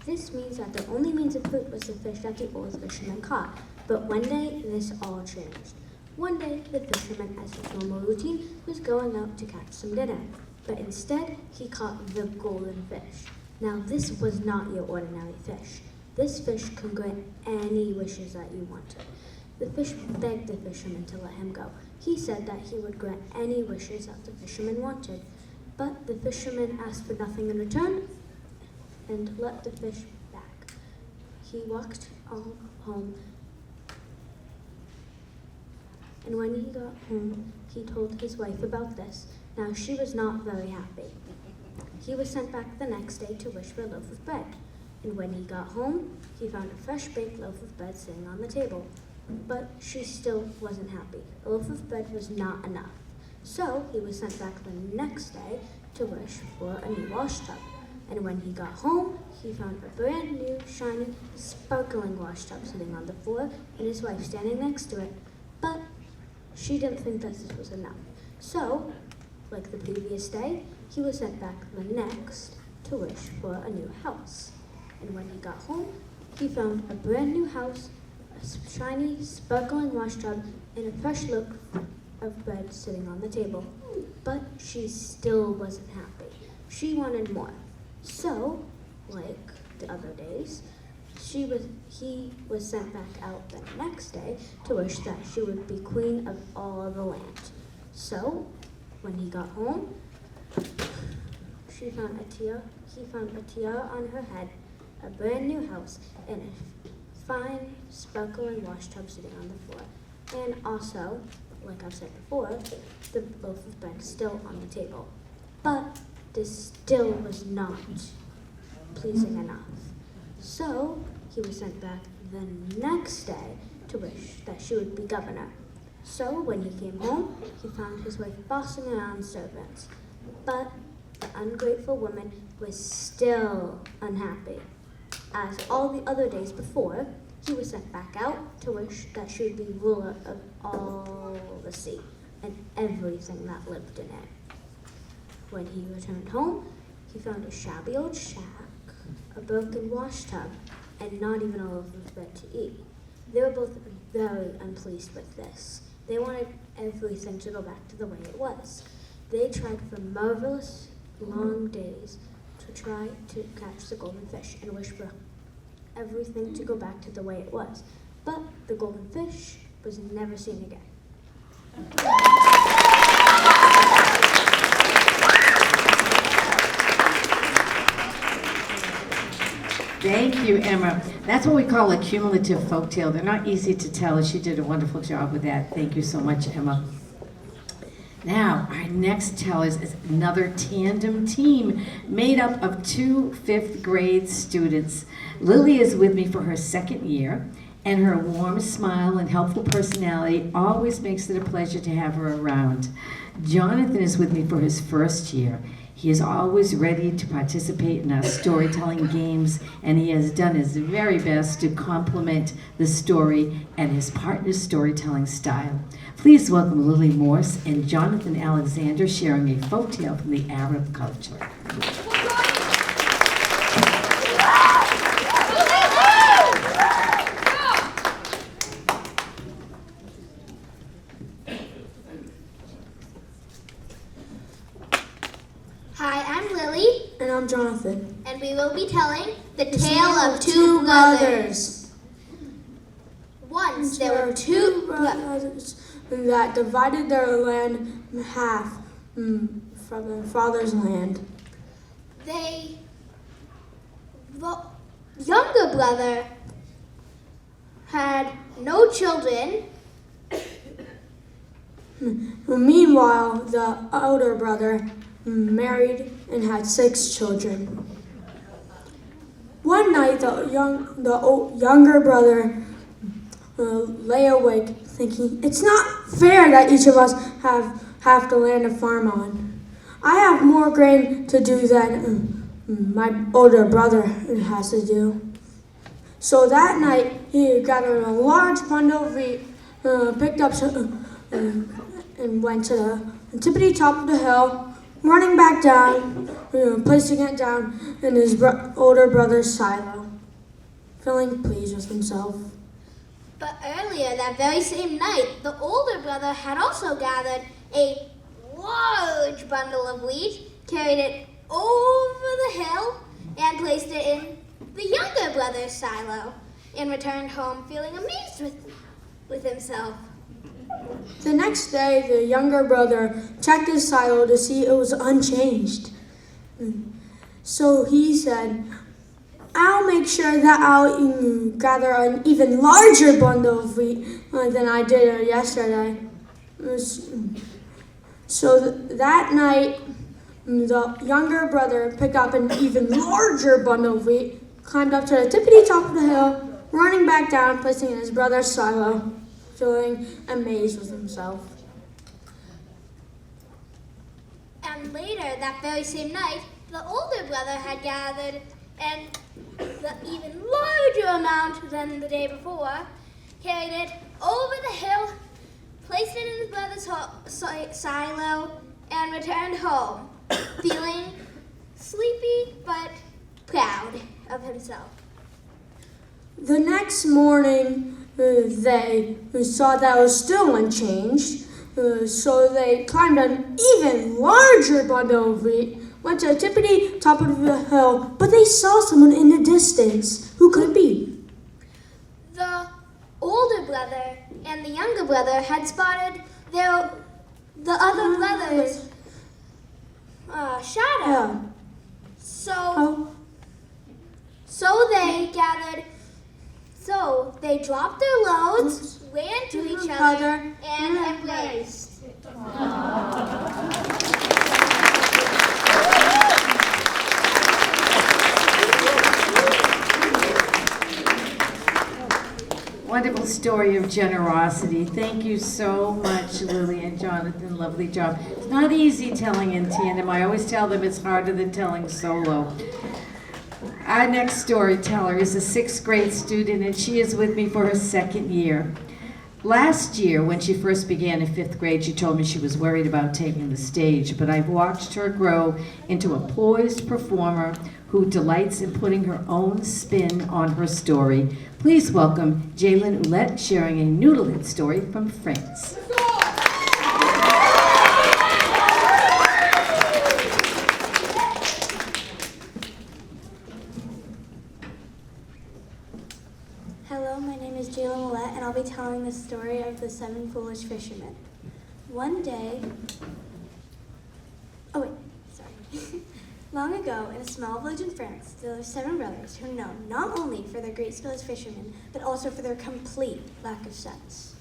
This means that their only means of food was the fish that the old fisherman caught. But one day, this all changed. One day, the fisherman, as his normal routine, was going out to catch some dinner. But instead, he caught the golden fish. Now, this was not your ordinary fish. This fish could grant any wishes that you wanted. The fish begged the fisherman to let him go. He said that he would grant any wishes that the fisherman wanted. But the fisherman asked for nothing in return and let the fish back. He walked all home, and when he got home, he told his wife about this. Now, she was not very happy. He was sent back the next day to wish for a loaf of bread. And when he got home, he found a fresh baked loaf of bread sitting on the table. But she still wasn't happy. A loaf of bread was not enough. So he was sent back the next day to wish for a new wash tub. And when he got home, he found a brand new, shiny, sparkling wash tub sitting on the floor and his wife standing next to it. But she didn't think that this was enough. So, like the previous day, he was sent back the next to wish for a new house. And when he got home, he found a brand new house, a shiny, sparkling wash tub, and a fresh loaf of bread sitting on the table. But she still wasn't happy. She wanted more. So, like the other days, he was sent back out the next day to wish that she would be queen of all of the land. So, when he got home, he found a tiara on her head, a brand new house, and a fine, sparkling wash tub sitting on the floor. And also, like I've said before, the loaf of bread still on the table. But this still was not pleasing enough. So he was sent back the next day to wish that she would be governor. So when he came home, he found his wife bossing around servants. But the ungrateful woman was still unhappy. As all the other days before, he was sent back out to wish that she would be ruler of all the sea and everything that lived in it. When he returned home, he found a shabby old shack, a broken washtub, and not even a loaf of bread to eat. They were both very unpleased with this. They wanted everything to go back to the way it was. They tried for marvelous long days to try to catch the golden fish and wish for everything to go back to the way it was. But the golden fish was never seen again. Thank you, Emma. That's what we call a cumulative folktale. They're not easy to tell, and she did a wonderful job with that. Thank you so much, Emma. Now, our next tellers is another tandem team made up of 2 5th grade students. Lily is with me for her 2nd year, and her warm smile and helpful personality always makes it a pleasure to have her around. Jonathan is with me for his 1st year. He is always ready to participate in our storytelling games, and he has done his very best to complement the story and his partner's storytelling style. Please welcome Lily Morse and Jonathan Alexander sharing a folktale from the Arab culture. Hi, I'm Lily, And I'm Jonathan. and we will be telling the tale of 2 brothers. Once there were 2 brothers that divided their land in half from their father's land. The younger brother had no children. Meanwhile, the elder brother married and had 6 children. One night, the younger brother lay awake thinking, it's not fair that each of us have to land to farm on. I have more grain to do than my older brother has to do. So that night, he gathered a large bundle of wheat, picked up some, and went to the tippity top of the hill, running back down, placing it down in his older brother's silo, feeling pleased with himself. But earlier that very same night, the older brother had also gathered a large bundle of wheat, carried it over the hill, and placed it in the younger brother's silo, and returned home feeling amazed with himself. The next day, the younger brother checked his silo to see it was unchanged. So he said, I'll make sure that I'll gather an even larger bundle of wheat than I did yesterday. So that night, the younger brother picked up an even larger bundle of wheat, climbed up to the tippity top of the hill, running back down, placing it in his brother's silo, feeling amazed with himself. And later that very same night, the older brother had gathered an even larger amount than the day before, carried it over the hill, placed it in his brother's silo, and returned home, feeling sleepy but proud of himself. The next morning, they saw that it was still unchanged, so they climbed an even larger bundle of wheat, went to the tippity top of the hill, but they saw someone in the distance. Who could it be? The older brother and the younger brother had spotted the other brother's shadow. Yeah. So they dropped their loads, ran to each other, and embraced. Wonderful story of generosity. Thank you so much, Lily and Jonathan. Lovely job. It's not easy telling in tandem. I always tell them it's harder than telling solo. Our next storyteller is a 6th grade student, and she is with me for her 2nd year. Last year, when she first began in 5th grade, she told me she was worried about taking the stage, but I've watched her grow into a poised performer who delights in putting her own spin on her story. Please welcome Jalen Oulette, sharing a noodlehead story from France. Hello, my name is Jalen Willette, and I'll be telling the story of the 7 foolish fishermen. One day, long ago, in a small village in France, there lived 7 brothers who were known not only for their great skill as fishermen, but also for their complete lack of sense.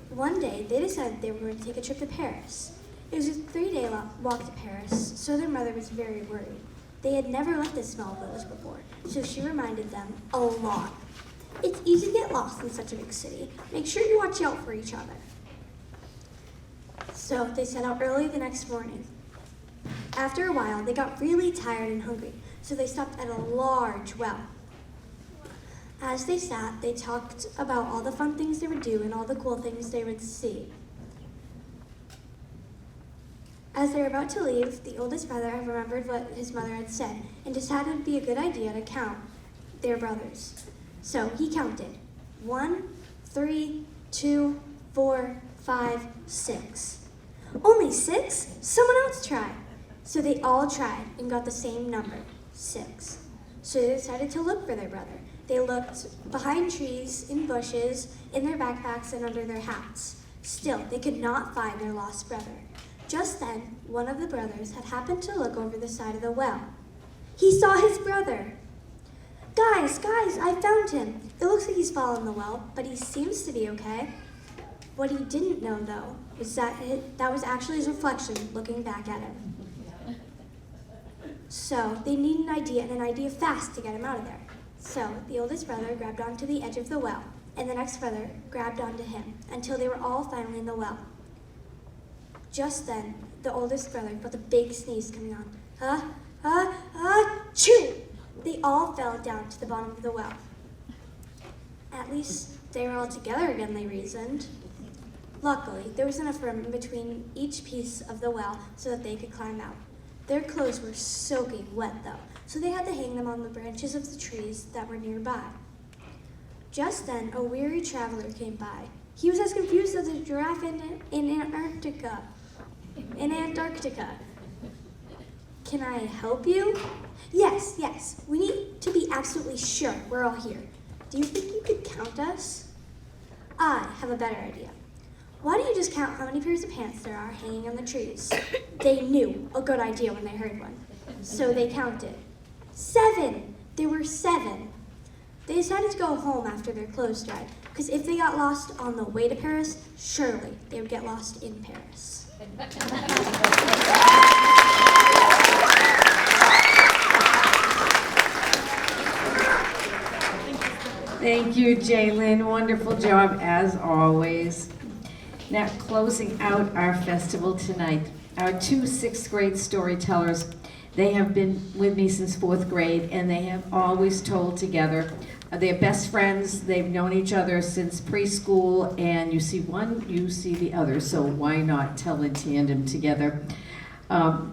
One day, they decided they were going to take a trip to Paris. It was a 3-day walk to Paris, so their mother was very worried. They had never left this small village before, so she reminded them a lot. It's easy to get lost in such a big city. Make sure you watch out for each other. So they set out early the next morning. After a while, they got really tired and hungry, so they stopped at a large well. As they sat, they talked about all the fun things they would do and all the cool things they would see. As they were about to leave, the oldest brother had remembered what his mother had said and decided it would be a good idea to count their brothers. So he counted 1, 3, 2, 4, 5, 6. Only 6? Someone else try. So they all tried and got the same number, 6. So they decided to look for their brother. They looked behind trees, in bushes, in their backpacks, and under their hats. Still, they could not find their lost brother. Just then, one of the brothers had happened to look over the side of the well. He saw his brother. Guys, I found him. It looks like he's fallen in the well, but he seems to be okay. What he didn't know, though, was that was actually his reflection looking back at him. So they needed an idea, and an idea fast, to get him out of there. So the oldest brother grabbed onto the edge of the well, and the next brother grabbed onto him, until they were all finally in the well. Just then, the oldest brother felt a big sneeze coming on. Achoo! They all fell down to the bottom of the well. At least they were all together again, they reasoned. Luckily, there was enough room in between each piece of the well so that they could climb out. Their clothes were soaking wet, though, so they had to hang them on the branches of the trees that were nearby. Just then, a weary traveler came by. He was as confused as a giraffe in Antarctica. Can I help you? Yes. We need to be absolutely sure we're all here. Do you think you could count us? I have a better idea. Why don't you just count how many pairs of pants there are hanging on the trees? They knew a good idea when they heard one. So they counted. 7! There were 7. They decided to go home after their clothes dried, because if they got lost on the way to Paris, surely they would get lost in Paris. Thank you, Jalen. Wonderful job, as always. Now, closing out our festival tonight, our 2 6th grade storytellers. They have been with me since 4th grade, and they have always told together. They're best friends. They've known each other since preschool, and you see one, you see the other, so why not tell in tandem together? They're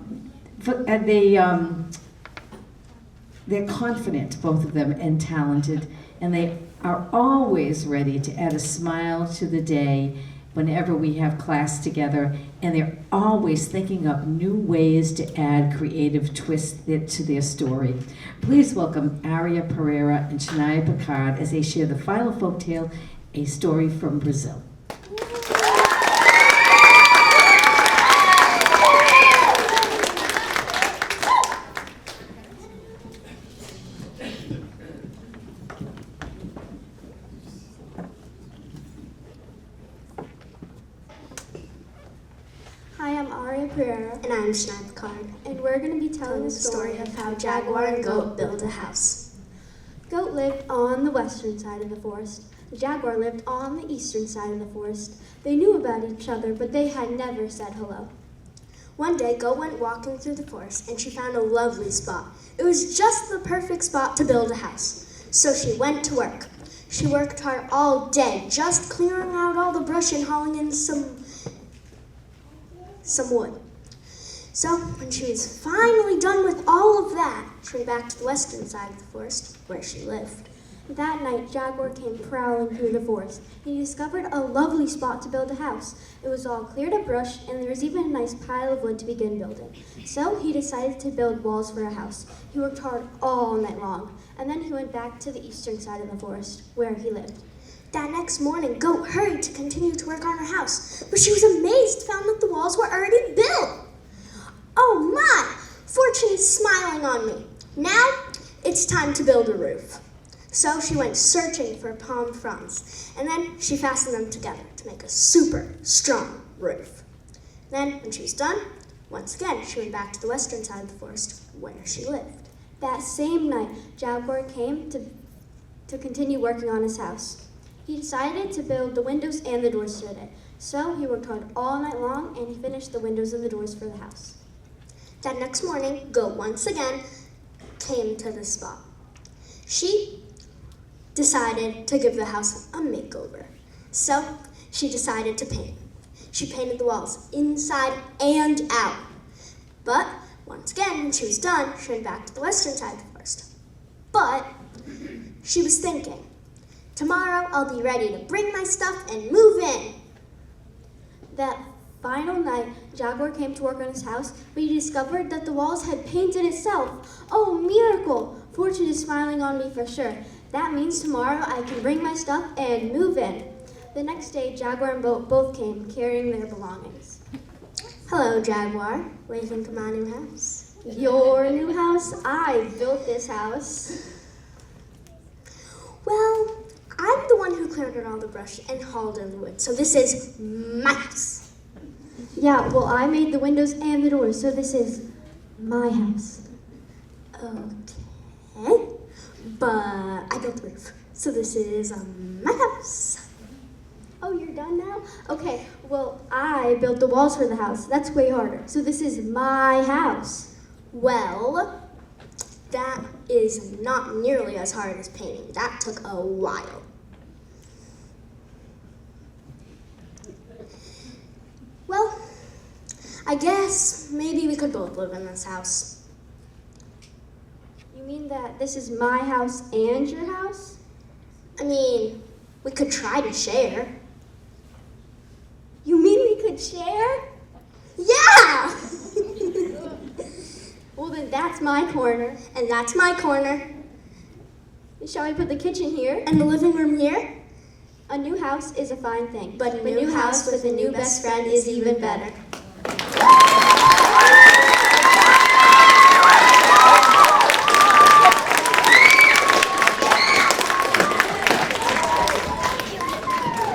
confident, both of them, and talented, and they are always ready to add a smile to the day whenever we have class together, and they're always thinking up new ways to add creative twists to their story. Please welcome Aria Pereira and Shania Picard as they share the final folktale, A Story from Brazil. Hi, I'm Aria Pereira. And I'm Shania Picard. And we're going to be telling the story of how Jaguar and Goat built a house. Goat lived on the western side of the forest. The jaguar lived on the eastern side of the forest. They knew about each other, but they had never said hello. One day, Go went walking through the forest, and she found a lovely spot. It was just the perfect spot to build a house. So she went to work. She worked hard all day, just clearing out all the brush and hauling in some wood. So when she was finally done with all of that, she went back to the western side of the forest, where she lived. That night, Jaguar came prowling through the forest. He discovered a lovely spot to build a house. It was all cleared of brush, and there was even a nice pile of wood to begin building. So he decided to build walls for a house. He worked hard all night long, and then he went back to the eastern side of the forest, where he lived. That next morning, Goat hurried to continue to work on her house, but she was amazed to find that the walls were already built. Oh my! Fortune is smiling on me. Now, it's time to build a roof. So she went searching for palm fronds, and then she fastened them together to make a super strong roof. Then, when she was done, once again, she went back to the western side of the forest, where she lived. That same night, Jaguar came to continue working on his house. He decided to build the windows and the doors to it. So he worked hard all night long, and he finished the windows and the doors for the house. That next morning, Goat once again came to the spot. She decided to give the house a makeover. So she decided to paint. She painted the walls inside and out. But once again, when she was done, she went back to the western side of the forest. But she was thinking, tomorrow I'll be ready to bring my stuff and move in. That final night, Jaguar came to work on his house, but he discovered that the walls had painted itself. Oh, miracle! Fortune is smiling on me for sure. That means tomorrow I can bring my stuff and move in. The next day, Jaguar and Goat both came, carrying their belongings. Hello, Jaguar. What do you think of my new house? Your new house? I built this house. Well, I'm the one who cleared out all the brush and hauled in the wood, so this is my house. Yeah, well, I made the windows and the doors, so this is my house. Okay, but I built the roof, so this is my house. Oh, you're done now? Okay, well, I built the walls for the house. That's way harder, so this is my house. Well, that is not nearly as hard as painting. That took a while. Well, I guess maybe we could both live in this house. You mean that this is my house and your house? I mean, we could try to share. You mean we could share? Yeah! Well, then that's my corner. And that's my corner. Shall we put the kitchen here? And the living room here? A new house is a fine thing, but a new house with a new best friend is even better.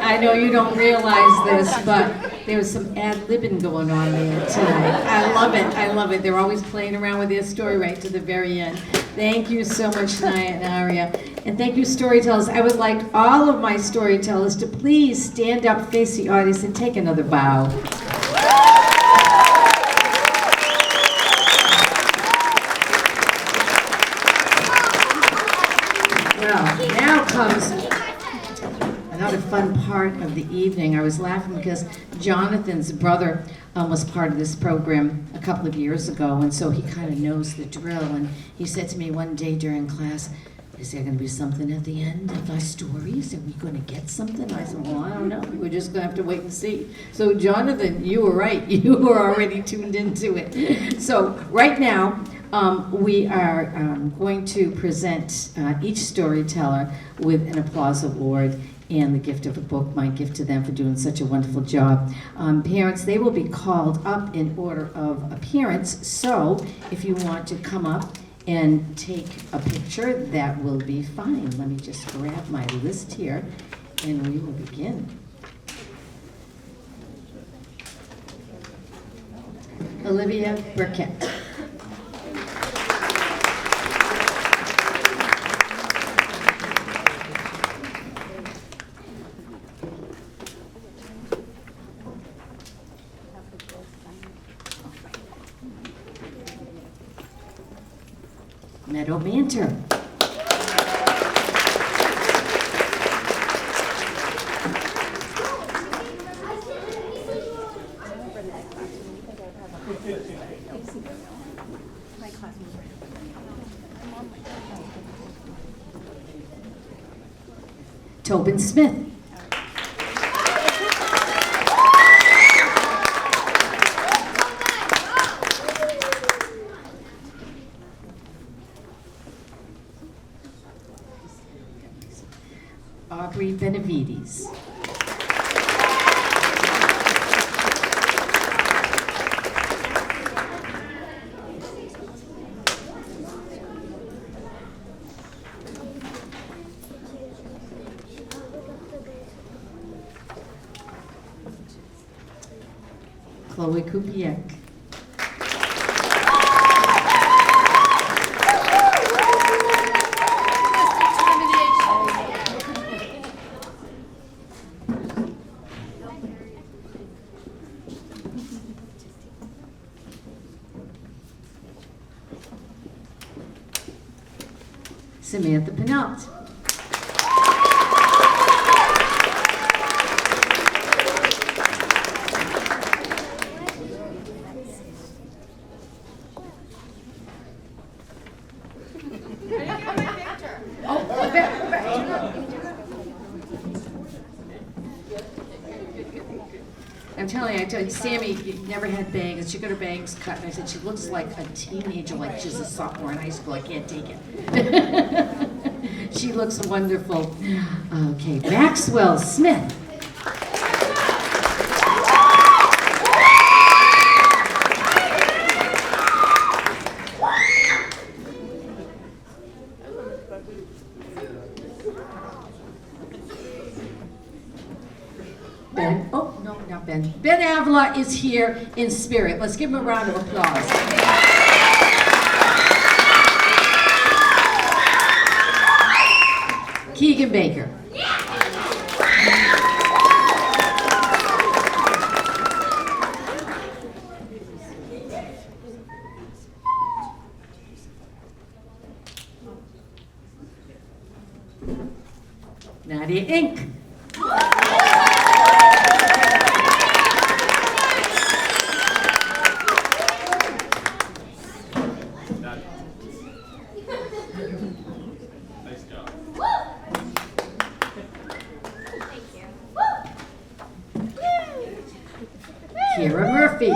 I know you don't realize this, but there's some ad-libbing going on there tonight. I love it. I love it. They're always playing around with their story right to the very end. Thank you so much, Naya and Aria. And thank you, storytellers. I would like all of my storytellers to please stand up, face the audience, and take another bow. Well, now comes another fun part of the evening. I was laughing because Jonathan's brother was part of this program a couple of years ago, and so he kind of knows the drill. And he said to me one day during class, is there going to be something at the end of our stories? Are we going to get something? I said, well, I don't know. We're just going to have to wait and see. So, Jonathan, you were right. You were already tuned into it. So, right now, we are going to present each storyteller with an applause award and the gift of a book, my gift to them for doing such a wonderful job. Parents, they will be called up in order of appearance, so if you want to come up and take a picture, that will be fine. Let me just grab my list here, and we will begin. Olivia Burkett. Meadow Banter. Tobin Smith. Aubrey Benavides. Chloe Kupiec. Samantha Penalt. I'm telling you, I told Sammy, you never had bangs. She got her bangs cut, and I said she looks like a teenager, like she's a sophomore in high school. I can't take it. She looks wonderful. Okay, Maxwell Smith. Ben, oh, no, not Ben. Ben Avila is here in spirit. Let's give him a round of applause. Keegan Baker. Nadia Inc. Nice job. Kira Murphy.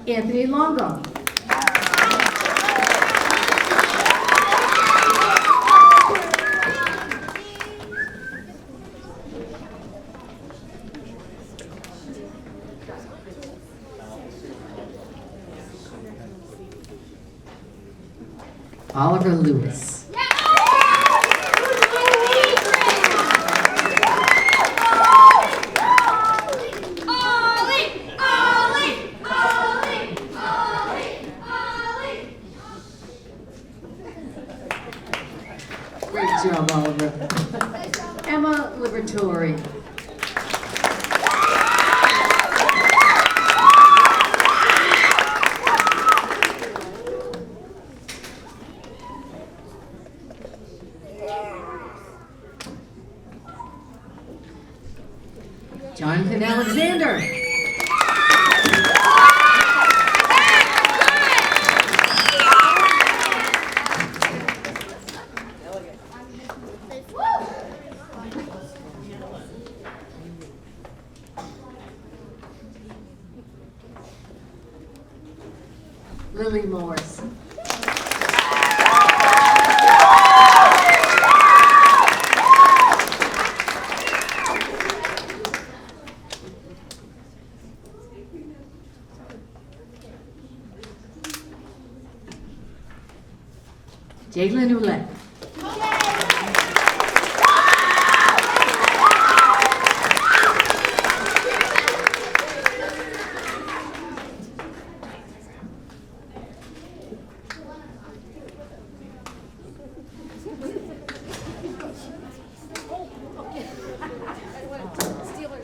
Anthony Longo. Oliver Lewis. Great job, Oliver. Emma Liberatore. Jonathan Alexander. Lily Morris. Jalen Ouellette.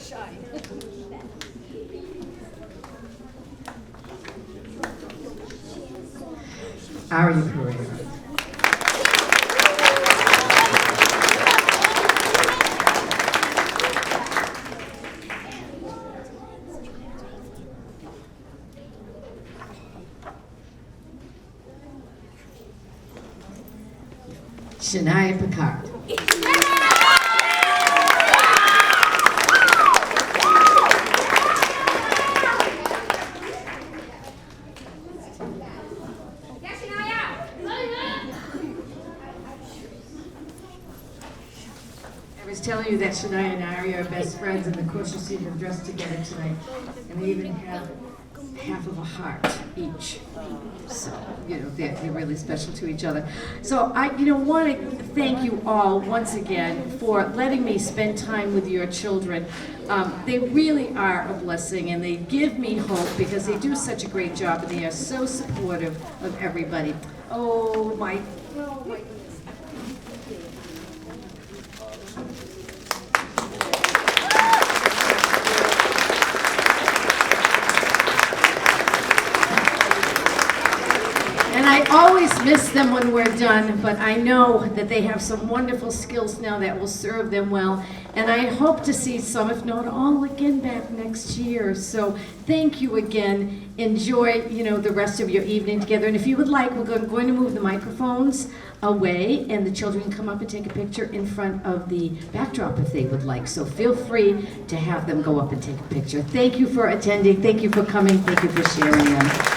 shy. Aria Pereira. Shania Picard. I was telling you that Shania and Aria are best friends, and of course you see them dressed together tonight, and they even have half of a heart each. So, you know, they're really special to each other. So I, want to thank you all once again for letting me spend time with your children. They really are a blessing, and they give me hope because they do such a great job, and they are so supportive of everybody. Oh my goodness. And I always miss them when we're done, but I know that they have some wonderful skills now that will serve them well. And I hope to see some, if not all, again back next year. So thank you again. Enjoy, the rest of your evening together. And if you would like, we're going to move the microphones away, and the children can come up and take a picture in front of the backdrop if they would like. So feel free to have them go up and take a picture. Thank you for attending. Thank you for coming. Thank you for sharing them.